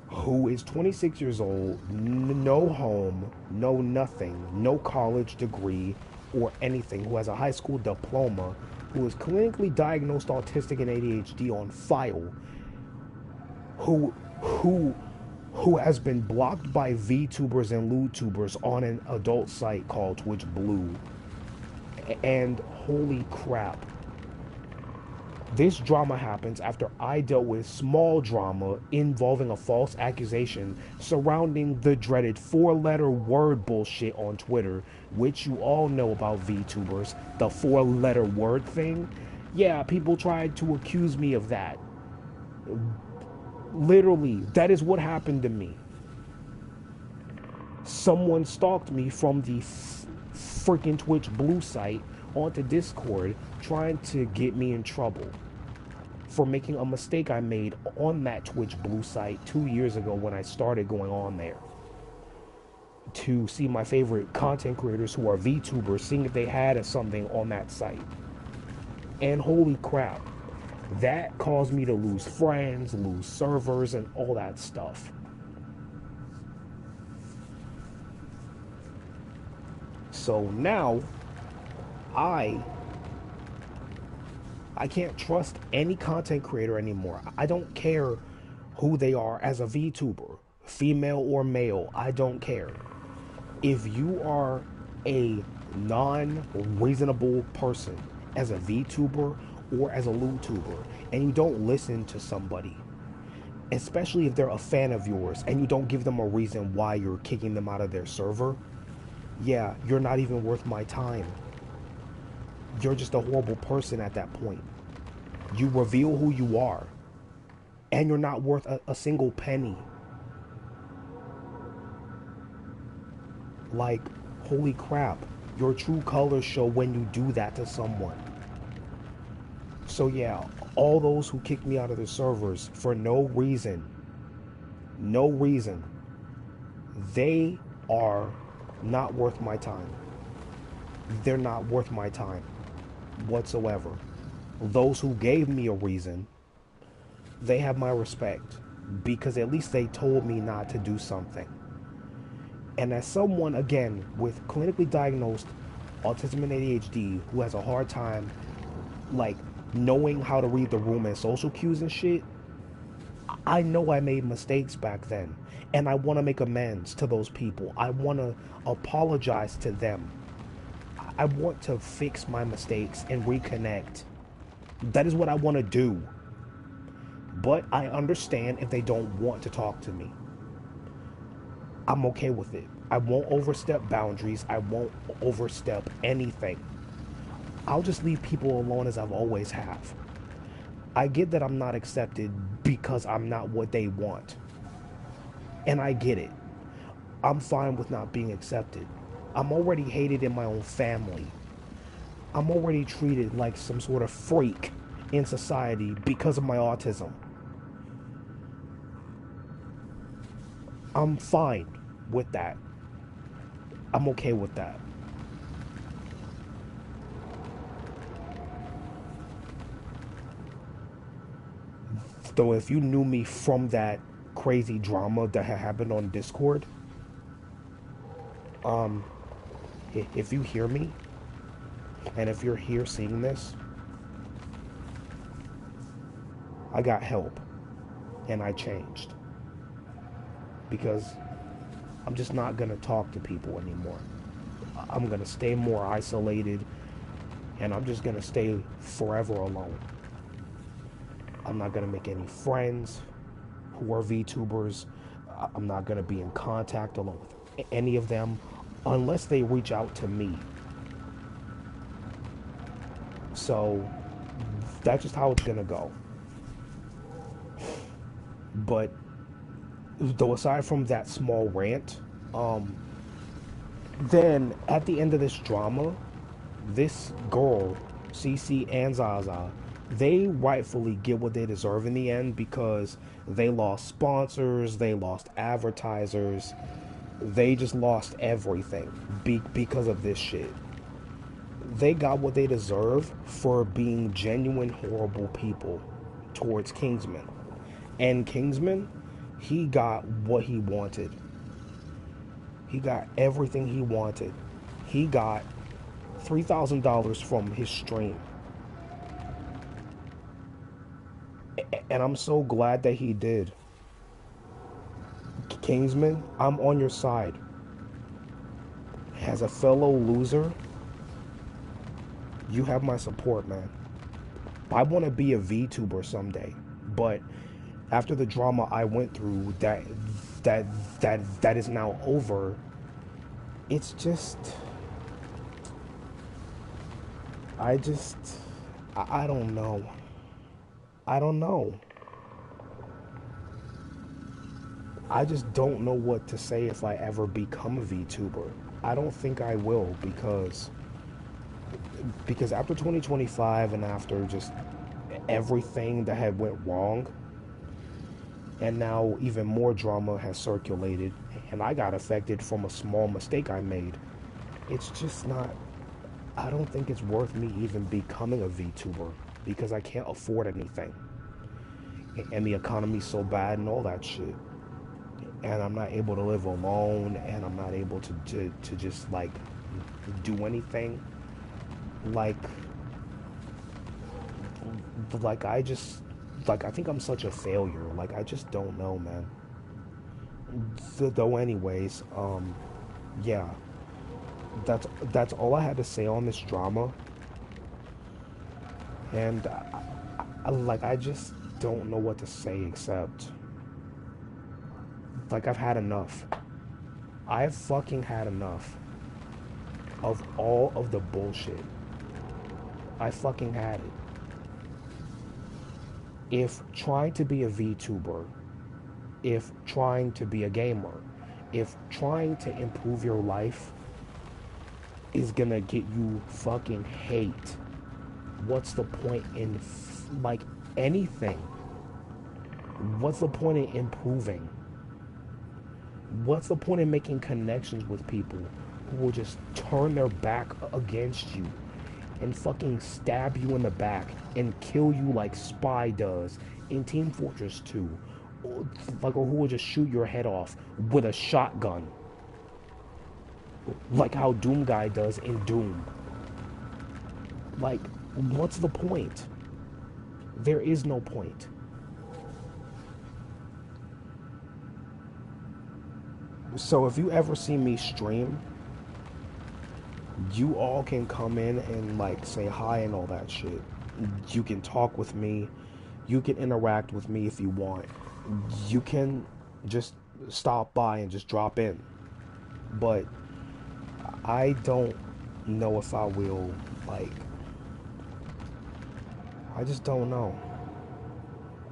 who is 26 years old, no home, no nothing, no college degree or anything, who has a high school diploma, who is clinically diagnosed autistic and ADHD on file, who has been blocked by Vtubers and Ltubers on an adult site called Twitch Blue. And holy crap. This drama happens after I dealt with small drama involving a false accusation surrounding the dreaded 4-letter word bullshit on Twitter, which you all know about Vtubers, the 4-letter word thing. Yeah, people tried to accuse me of that. Literally, that is what happened to me. Someone stalked me from the freaking Twitch Blue site onto Discord trying to get me in trouble for making a mistake I made on that Twitch Blue site 2 years ago when I started going on there to see my favorite content creators who are VTubers, seeing if they had something on that site. And holy crap, that caused me to lose friends, lose servers, and all that stuff. So now I can't trust any content creator anymore. I don't care who they are as a VTuber, female or male, I don't care. If you are a non-reasonable person as a VTuber or as a Ltuber and you don't listen to somebody, especially if they're a fan of yours and you don't give them a reason why you're kicking them out of their server, yeah, you're not even worth my time. You're just a horrible person at that point. You reveal who you are, and you're not worth a single penny. Like, holy crap, your true colors show when you do that to someone. So yeah, all those who kicked me out of the servers for no reason, they are Not worth my time. They're not worth my time whatsoever. Those who gave me a reason, they have my respect because at least they told me not to do something. And as someone, again, with clinically diagnosed autism and ADHD who has a hard time, like, knowing how to read the room and social cues and shit, I know I made mistakes back then. And I want to make amends to those people. I want to apologize to them. I want to fix my mistakes and reconnect. That is what I want to do. But I understand if they don't want to talk to me. I'm okay with it. I won't overstep boundaries. I won't overstep anything. I'll just leave people alone as I've always have. I get that I'm not accepted because I'm not what they want. And I get it. I'm fine with not being accepted. I'm already hated in my own family. I'm already treated like some sort of freak in society because of my autism. I'm fine with that. I'm okay with that. Though if you knew me from that crazy drama that had happened on Discord, if you hear me, and if you're here seeing this, I got help, and I changed. Because I'm just not gonna talk to people anymore. I'm gonna stay more isolated, and I'm just gonna stay forever alone. I'm not gonna make any friends who are VTubers. I'm not gonna be in contact along with any of them unless they reach out to me. So that's just how it's gonna go. But though aside from that small rant, then at the end of this drama, this girl, Cece and Zaza, they rightfully get what they deserve in the end because they lost sponsors, they lost advertisers, they just lost everything because of this shit. They got what they deserve for being genuine horrible people towards Kingsman. And Kingsman, he got what he wanted. He got everything he wanted. He got $3,000 from his stream. And I'm so glad that he did. Kingsman, I'm on your side. As a fellow loser, you have my support, man. I want to be a VTuber someday, but after the drama I went through, that is now over. It's just, I don't know. I don't know. I just don't know what to say if I ever become a VTuber. I don't think I will because after 2025 and after just everything that had went wrong, and now even more drama has circulated, and I got affected from a small mistake I made. It's just not, I don't think it's worth me even becoming a VTuber because I can't afford anything. And the economy's so bad and all that shit. And I'm not able to live alone, and I'm not able to just like do anything. Like I think I'm such a failure. Like I just don't know, man. Though anyways, yeah. That's all I had to say on this drama. And I just don't know what to say except like I've had enough. I've fucking had enough of all of the bullshit. I fucking had it. If trying to be a VTuber, if trying to be a gamer, if trying to improve your life is gonna get you fucking hate, what's the point in like anything? What's the point in improving? What's the point in making connections with people who will just turn their back against you and fucking stab you in the back and kill you like Spy does in Team Fortress 2. Like, or who will just shoot your head off with a shotgun. Like how Doom Guy does in Doom. Like, what's the point? There is no point. So if you ever see me stream, you all can come in and like say hi and all that shit. You can talk with me. You can interact with me if you want. You can just stop by and just drop in. But I don't know if I will, like, I just don't know.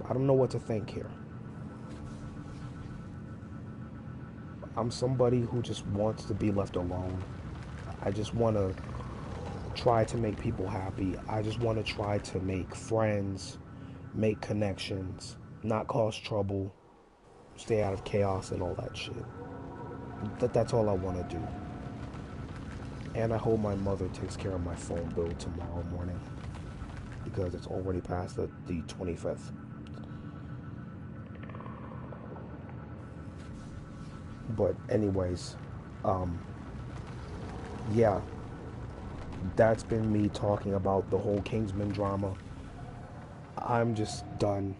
I don't know what to think here. I'm somebody who just wants to be left alone. I just want to try to make people happy. I just want to try to make friends, make connections, not cause trouble, stay out of chaos and all that shit. That's all I want to do. And I hope my mother takes care of my phone bill tomorrow morning, because it's already past the 25th. But anyways, yeah, that's been me talking about the whole Kingsman drama. I'm just done.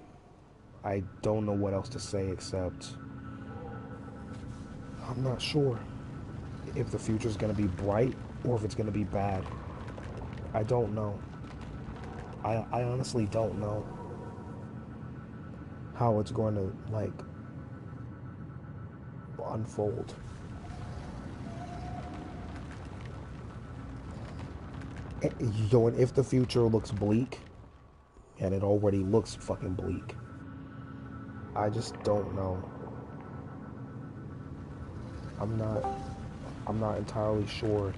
I don't know what else to say except I'm not sure if the future's gonna be bright or if it's gonna be bad. I don't know. I honestly don't know how it's going to, like, unfold. Yo, and if the future looks bleak, and it already looks fucking bleak, I just don't know. I'm not entirely sure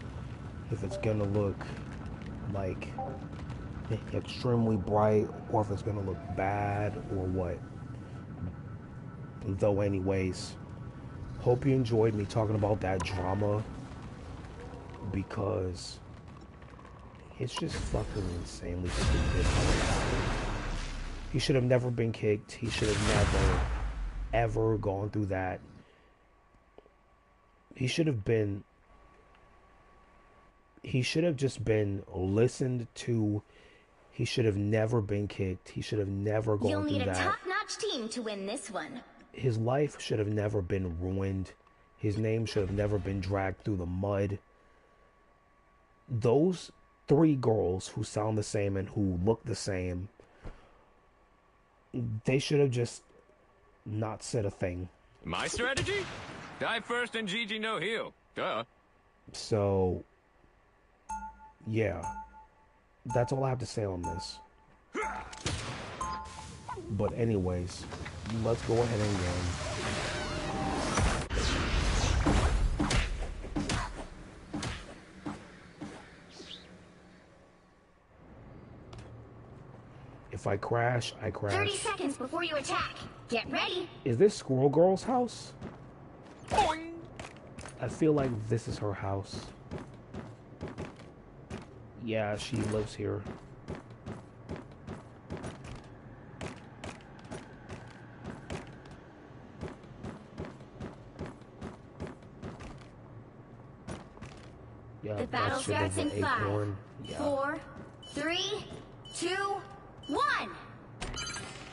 if it's gonna look like extremely bright or if it's gonna look bad or what. Though anyways, hope you enjoyed me talking about that drama, because it's just fucking insanely stupid how it happened. He should have never been kicked. He should have never, ever gone through that. He should have just been listened to. He should have never been kicked. He should have never gone through that. You'll need a top-notch team to win this one. His life should have never been ruined. His name should have never been dragged through the mud. Those 3 girls who sound the same and who look the same, they should have just not said a thing. My strategy? Die first and Gigi no heal. Duh. So, yeah. That's all I have to say on this. But anyways, let's go ahead and win. If I crash, I crash. 30 seconds before you attack. Get ready. Is this Squirrel Girl's house? Boing. I feel like this is her house. Yeah, she lives here. Yeah, The battle that shit starts is an in 5, acorn. Yeah. 4, 3, 2, 1.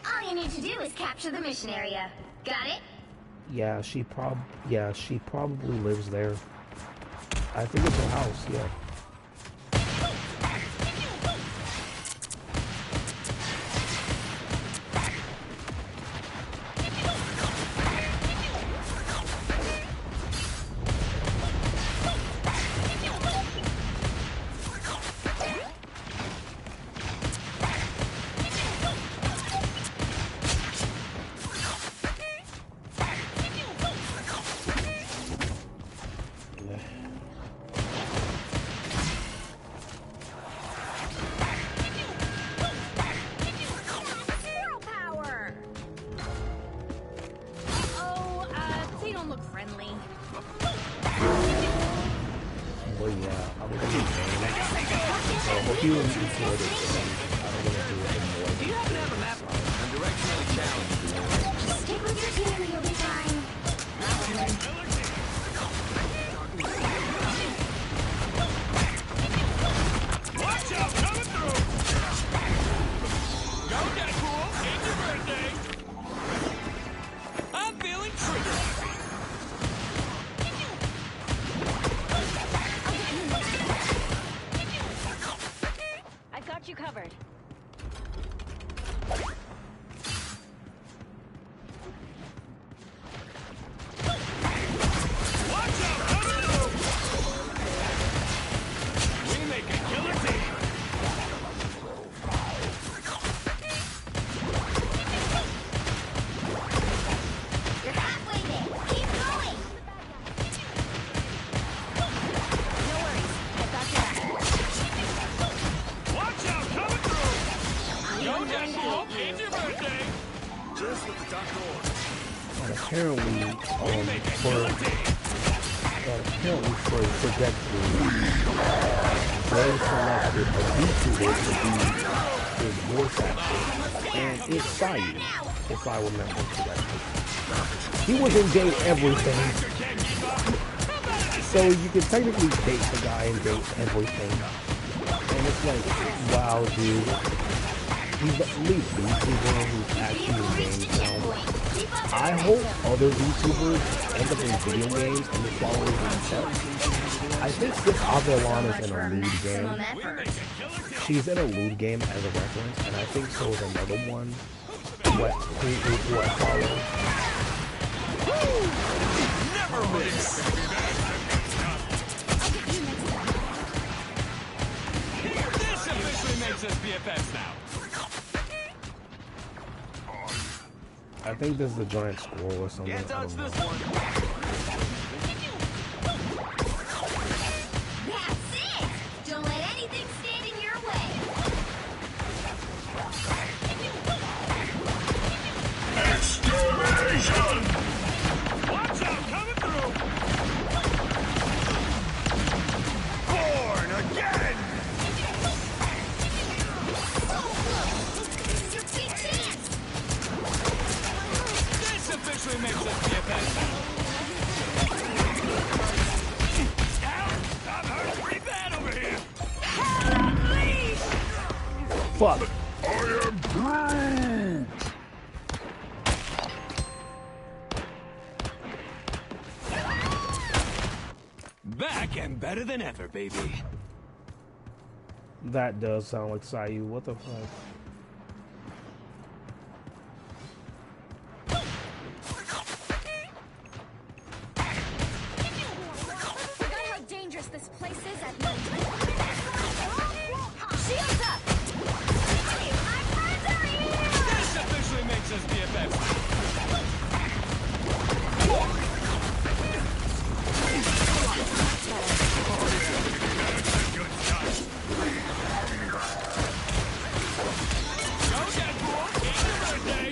All you need to do is capture the mission area. Got it? Yeah, she probably lives there. I think it's her house, yeah. But yeah, I'm gonna be playing. So I hope you enjoyed it. I'm gonna do it more. Do you happen to have a map? I'm directionally challenged. Stick with your team and you'll be fine. Watch out, coming through! Go get cool, it's your birthday! I'm feeling triggered! I've got you covered. Watch out, coming through! We make a killer team! You're halfway there. Keep going. No worries. I've got your back. Watch out, coming through! Go I'm get going to cool, help you. it's your birthday! Just what the doctor ordered. And apparently, We make a killer team! for Deadpool, they selected a VTuber to be his voice actor, and it's Sayu, if I remember correctly. He was in Date Everything, so you can technically date the guy in Date Everything, and it's like, wow, dude, he's at least VTuber who's actually in games now. I hope other VTubers end up in video games and the followers themselves. I think Sis Avellan is in a lewd game. She's in a lewd game as a reference, and I think so is another one who I follow. Never miss! This officially makes us BFFs now. I think this is a giant squirrel or something. Can't I touch don't know. this one. That's it. Don't let anything stand in your way. Extermination! Watch out, coming through! Born again! This is your big chance. This officially makes us BFFs now. Ow! I'm hurt pretty bad over here! Fuck! I am Groot! Back and better than ever, baby. That does sound like Sayu. What the fuck? Forgot how dangerous this place is at night. Shields up. Hey, my friends are here. This officially makes us BFFs. Go get cool, it's your birthday.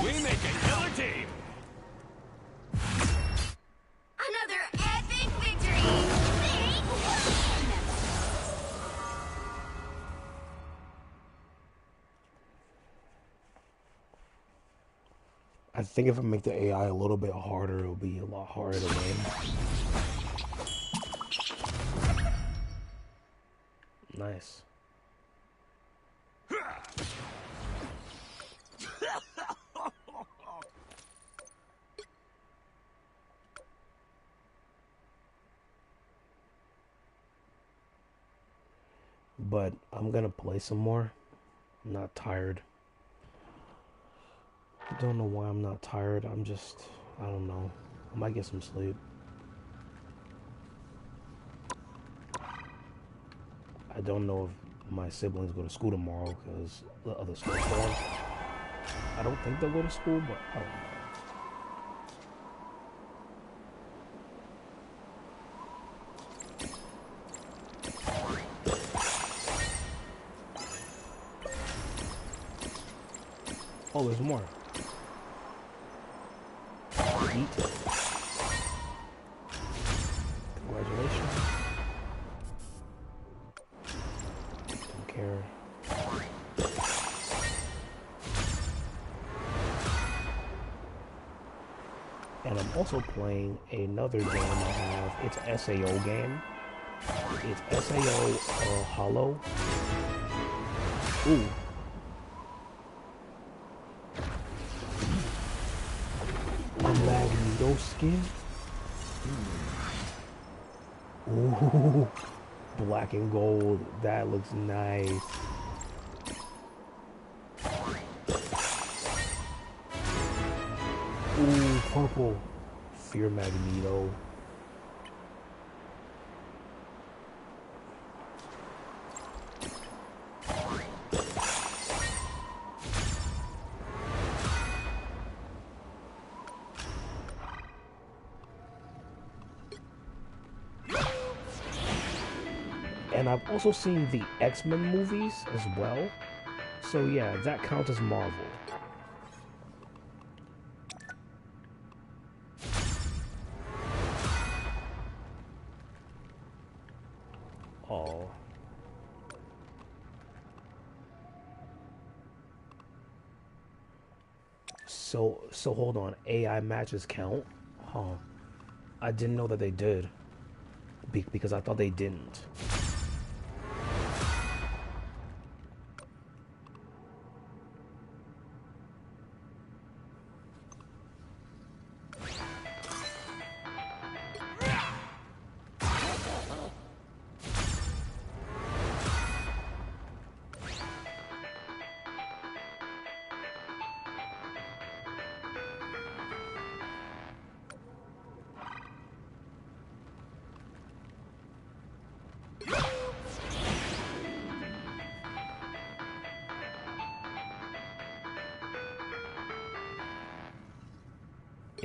We make a killer team. Another epic victory. Big win. I think if I make the AI a little bit harder, it'll be a lot harder to win. Nice. But I'm gonna play some more. I'm not tired. I don't know why I'm not tired. I don't know. I might get some sleep. I don't know if my siblings go to school tomorrow because the other school's gone. I don't think they'll go to school, but I don't know. Oh, there's more. Eat. And I'm also playing another game I have. It's an SAO game. It's SAO Hollow. Ooh. A Magneto skin. Ooh. Black and gold. That looks nice. Ooh, purple. Fear Magneto. And I've also seen the X-Men movies as well. So yeah, that counts as Marvel. Oh. So hold on. AI matches count? Huh. I didn't know that they did. Because I thought they didn't.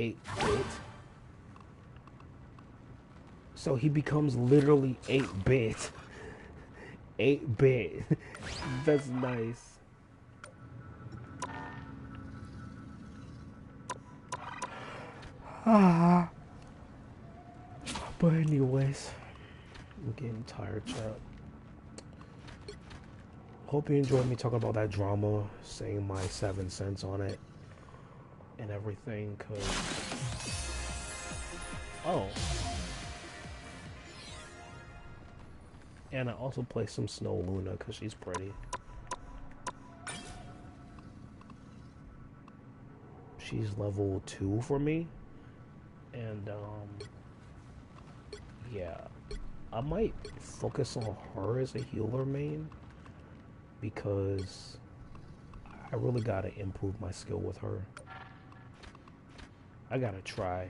Eight. So he becomes literally 8-bit. 8-bit. That's nice. Ah. But anyways, I'm getting tired, chat. Hope you enjoyed me talking about that drama, saying my 7 cents on it and everything, cause oh. And I also play some Snow Luna because she's pretty. She's level 2 for me. And, yeah. I might focus on her as a healer main. Because I really gotta improve my skill with her. I gotta try.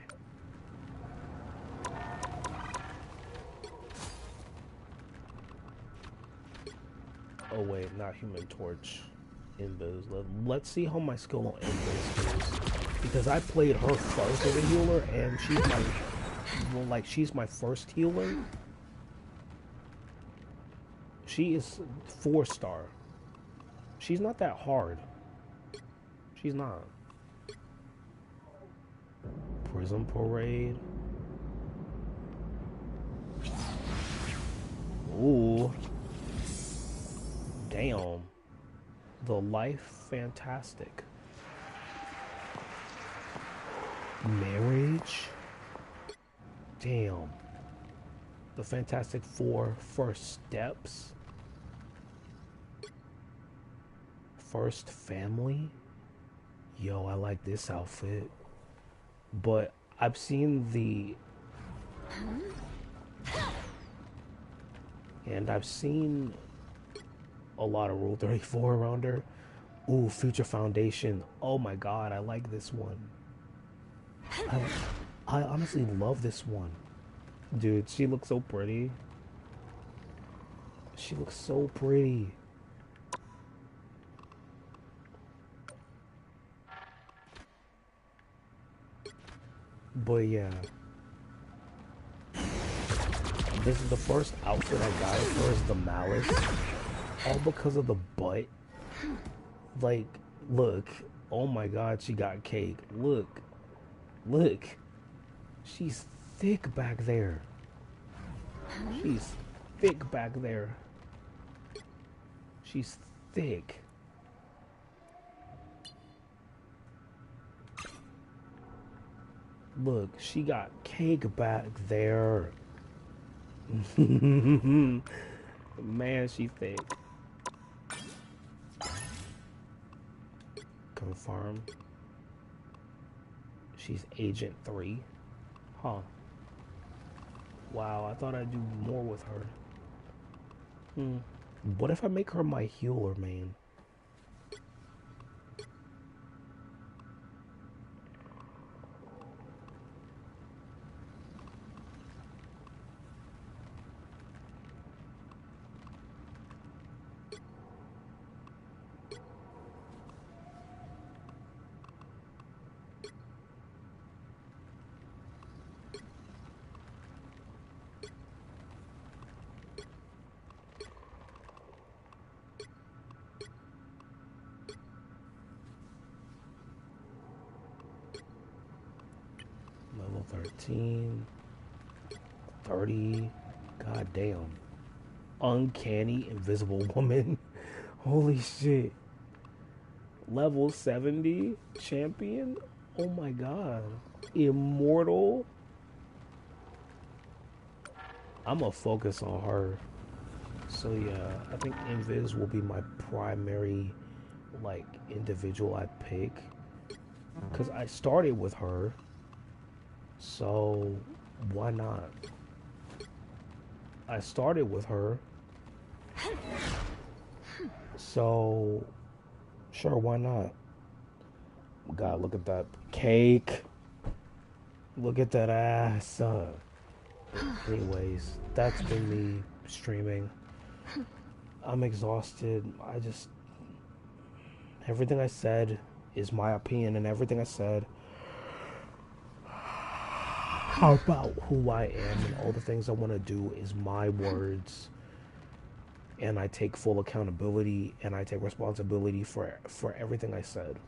Oh wait, not Human Torch. Invis. Let's see how my skill on Invis is. Because I played her first as a healer, and she's my, well, like, she's my first healer. She is 4-star. She's not that hard. She's not. Prison Parade. Ooh. Damn. The Life Fantastic. Marriage. Damn. The Fantastic Four First Steps. First Family. Yo, I like this outfit. But I've seen the... And I've seen a lot of Rule 34 around her. Ooh, Future Foundation. Oh my god, I like this one. I honestly love this one. Dude, she looks so pretty. She looks so pretty. But yeah. This is the first outfit I got of her is the Malice. All because of the butt. Like, look. Oh my god, she got cake. Look. Look. She's thick back there. She's thick back there. She's thick. Look, she got cake back there. Man, she thick. Confirm. She's Agent 3. Huh. Wow, I thought I'd do more with her. What if I make her my healer main? Level 13. 30. God damn. Uncanny Invisible Woman. Holy shit. Level 70 champion. Oh my god. Immortal. I'm gonna focus on her. So yeah, I think Invis will be my primary like individual I pick. Cause I started with her. So why not? I started with her. So sure, why not? God, look at that cake. Look at that ass. Anyways, that's been me streaming. I'm exhausted. Everything I said is my opinion, and everything I said about who I am and all the things I want to do is my words. And I take full accountability and I take responsibility for everything I said.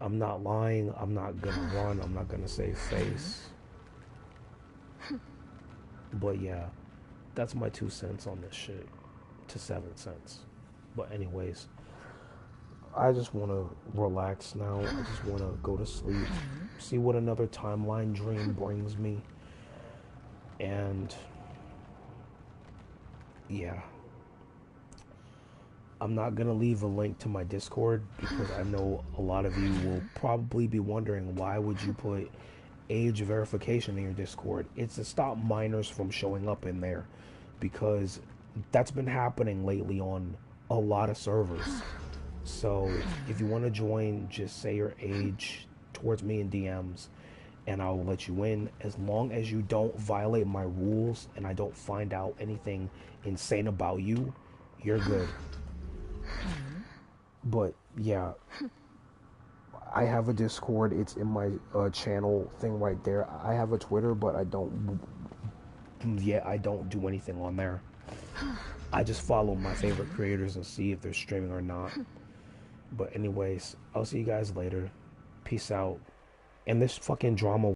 I'm not lying. I'm not gonna run. I'm not gonna save face. But yeah, that's my 2 cents on this shit. To 7 cents. But anyways, I just want to relax now. I just want to go to sleep. See what another timeline dream brings me. And yeah. I'm not going to leave a link to my Discord because I know a lot of you will probably be wondering why would you put age verification in your Discord. It's to stop minors from showing up in there because that's been happening lately on a lot of servers. So if you want to join, just say your age towards me in DMs and I'll let you in as long as you don't violate my rules and I don't find out anything insane about you. You're good. But yeah, I have a Discord. It's in my channel thing right there. I have a Twitter, but I don't do anything on there. I just follow my favorite creators and see if they're streaming or not. But anyways, I'll see you guys later. Peace out. And this fucking drama